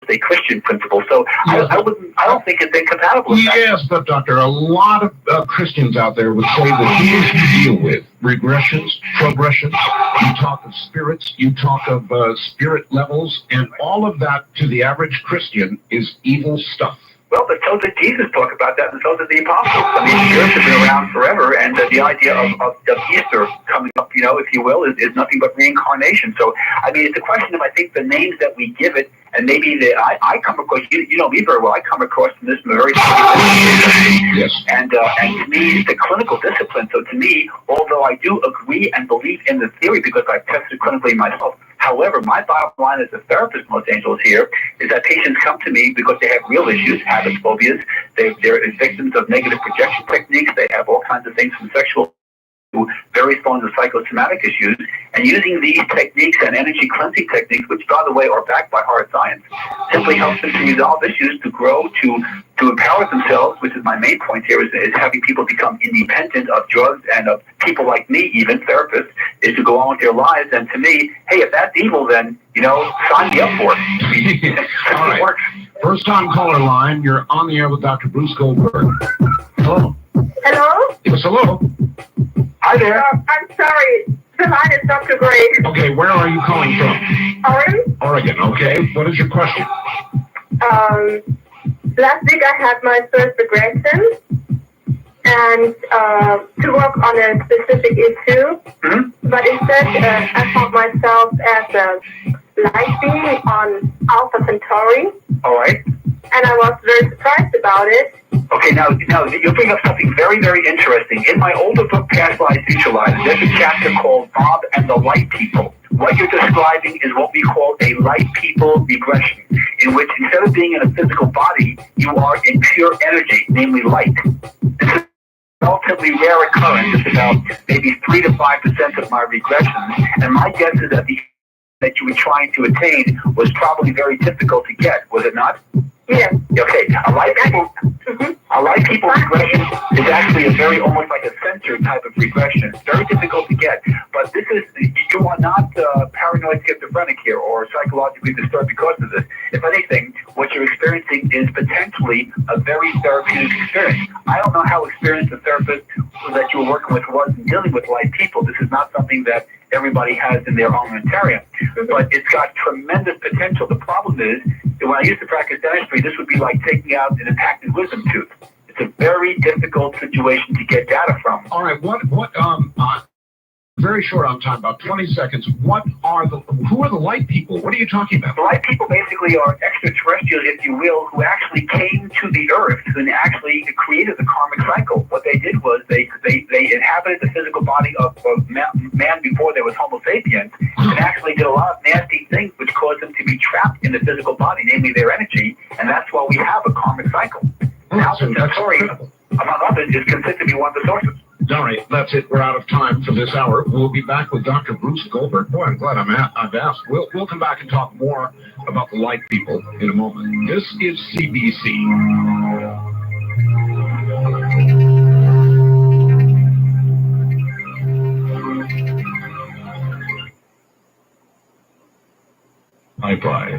a Christian principle. So I don't think it's incompatible with that. Yes, but Doctor, a lot of Christians out there would say that things you deal with, regressions, progressions, you talk of spirits, you talk of spirit levels, and all of that to the average Christian is evil stuff. Well, but so did Jesus talk about that, and so did the apostles. I mean, spirits have been around forever, and the idea of Easter coming up, if you will, is nothing but reincarnation. So, I mean, it's a question of, I think, the names that we give it, and maybe I come across, you know me very well, I come across from this in a very Yes. And to me, it's a clinical discipline. So to me, although I do agree and believe in the theory because I've tested clinically myself, however, my bottom line as a therapist in Los Angeles here is that patients come to me because they have real issues, habits, phobias. They're victims of negative projection techniques. They have all kinds of things from sexual to various forms of psychosomatic issues. And using these techniques and energy cleansing techniques, which, by the way, are backed by hard science, simply helps them to resolve issues, to grow, to empower themselves, which is my main point here, is having people become independent of drugs and of people like me, even therapists, is to go on with their lives. And to me, hey, if that's evil, then, sign me up for it. All right. Works. First time caller line, you're on the air with Dr. Bruce Goldberg. Hello. Hello? Yes, hello. Hi there. I'm sorry. The line is Dr. Gray. Okay, where are you calling from? Oren? Oregon, okay. What is your question? Last week I had my first regression, and to work on a specific issue, but instead I found myself as a light being on Alpha Centauri. All right. And I was very surprised about it. Okay, now you bring up something very, very interesting. In my older book, Past Lives, Future Lives, there's a chapter called Bob and the Light People. What you're describing is what we call a light people regression, in which instead of being in a physical body, you are in pure energy, namely light. This is a relatively rare occurrence. It's about maybe 3 to 5% of my regressions, and my guess is that the that you were trying to attain was probably very difficult to get, was it not? Yes. Okay, a light people. A light people regression is actually a very almost like a sensor type of regression. It's very difficult to get, but this is, you are not paranoid schizophrenic here or psychologically disturbed because of this. If anything, what you're experiencing is potentially a very therapeutic experience. I don't know how experienced the therapist that you were working with was in dealing with light people. This is not something that everybody has in their armamentarium, but it's got tremendous potential. The problem is, when I used to practice dentistry, this would be like taking out an impacted wisdom tooth. It's a very difficult situation to get data from. All right, very short on time, about 20 seconds. Who are the light people? What are you talking about? The light people basically are extraterrestrials, if you will, who actually came to the Earth and actually created the karmic cycle. What they did was they inhabited the physical body of man before there was Homo sapiens, and actually did a lot of nasty things which caused them to be trapped in the physical body, namely their energy, and that's why we have a karmic cycle. Alpha Centauri, among others, is considered to be one of the sources. All right, that's it. We're out of time for this hour. We'll be back with Dr. Bruce Goldberg. Boy, I'm glad I've asked. We'll come back and talk more about the light people in a moment. This is CBC. Hi-Fi,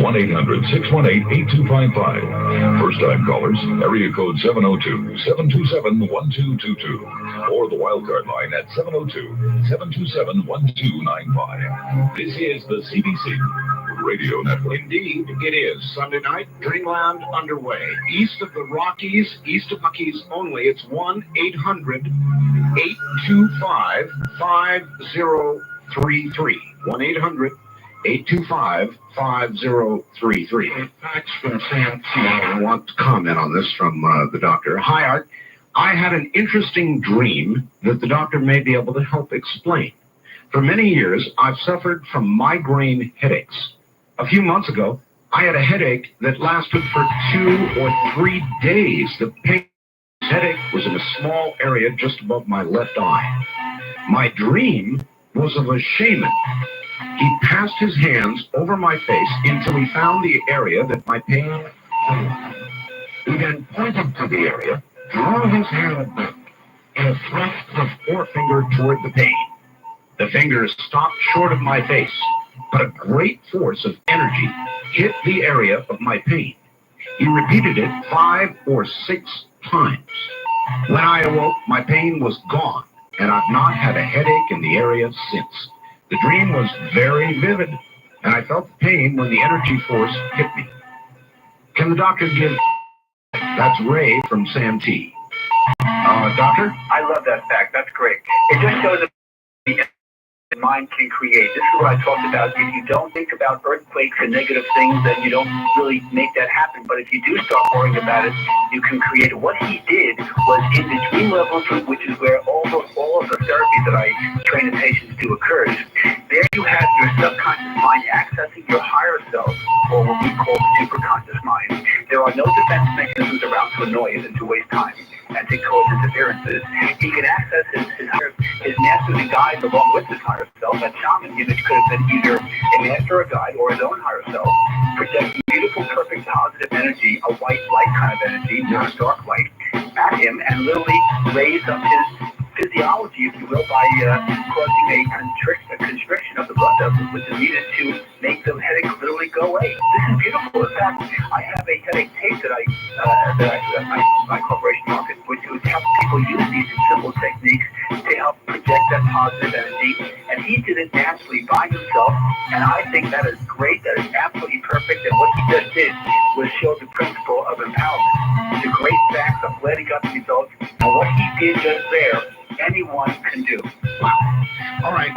1-800-618-8255. First-time callers, area code 702-727-1222. Or the wildcard line at 702-727-1295. This is the CBC Radio Network. Indeed, it is. Sunday night, Dreamland underway. East of the Rockies, east of Rockies only. It's 1-800-825-5033. 1-800-825-5033. Fax from Sam. I want to comment on this from the doctor. Hi, Art. I had an interesting dream that the doctor may be able to help explain. For many years, I've suffered from migraine headaches. A few months ago, I had a headache that lasted for 2 or 3 days. The headache was in a small area just above my left eye. My dream was of a shaman. He passed his hands over my face until he found the area that my pain felt. He then pointed to the area, drew his hand back, and thrust the forefinger toward the pain. The finger stopped short of my face, but a great force of energy hit the area of my pain. He repeated it 5 or 6 times. When I awoke, my pain was gone, and I've not had a headache in the area since. The dream was very vivid, and I felt the pain when the energy force hit me. Can the doctor give... That's Ray from Sam T. Doctor? I love that fact. That's great. It just shows that the mind can create. This is what I talked about. If you don't think about earthquakes and negative things, then you don't really make that happen. But if you do start worrying about it, you can create it. What he did was in the dream level, which is where all of the therapies that I train the patients to occurs. There you have your subconscious mind accessing your higher self, or what we call the superconscious mind. There are no defense mechanisms around to annoy it and to waste time and to cause interferences. He can access his masters and guides along with his higher self. That shaman image could have been either a master or a guide or his own higher self, projecting beautiful, perfect, positive energy, a white light kind of energy, not a dark light, at him and literally raise up his physiology, if you will, by causing a constriction of the blood vessels, which is needed to make the headache literally go away. This is beautiful. In fact, I have a headache tape that my corporation markets, which would help people use these simple techniques to help project that positive energy. And he did it naturally by himself, and I think that is great. That is absolutely perfect. And what he just did was show the principle of empowerment. The great facts. I'm glad he got the results. And what he did just there, anyone can do. Wow. All right.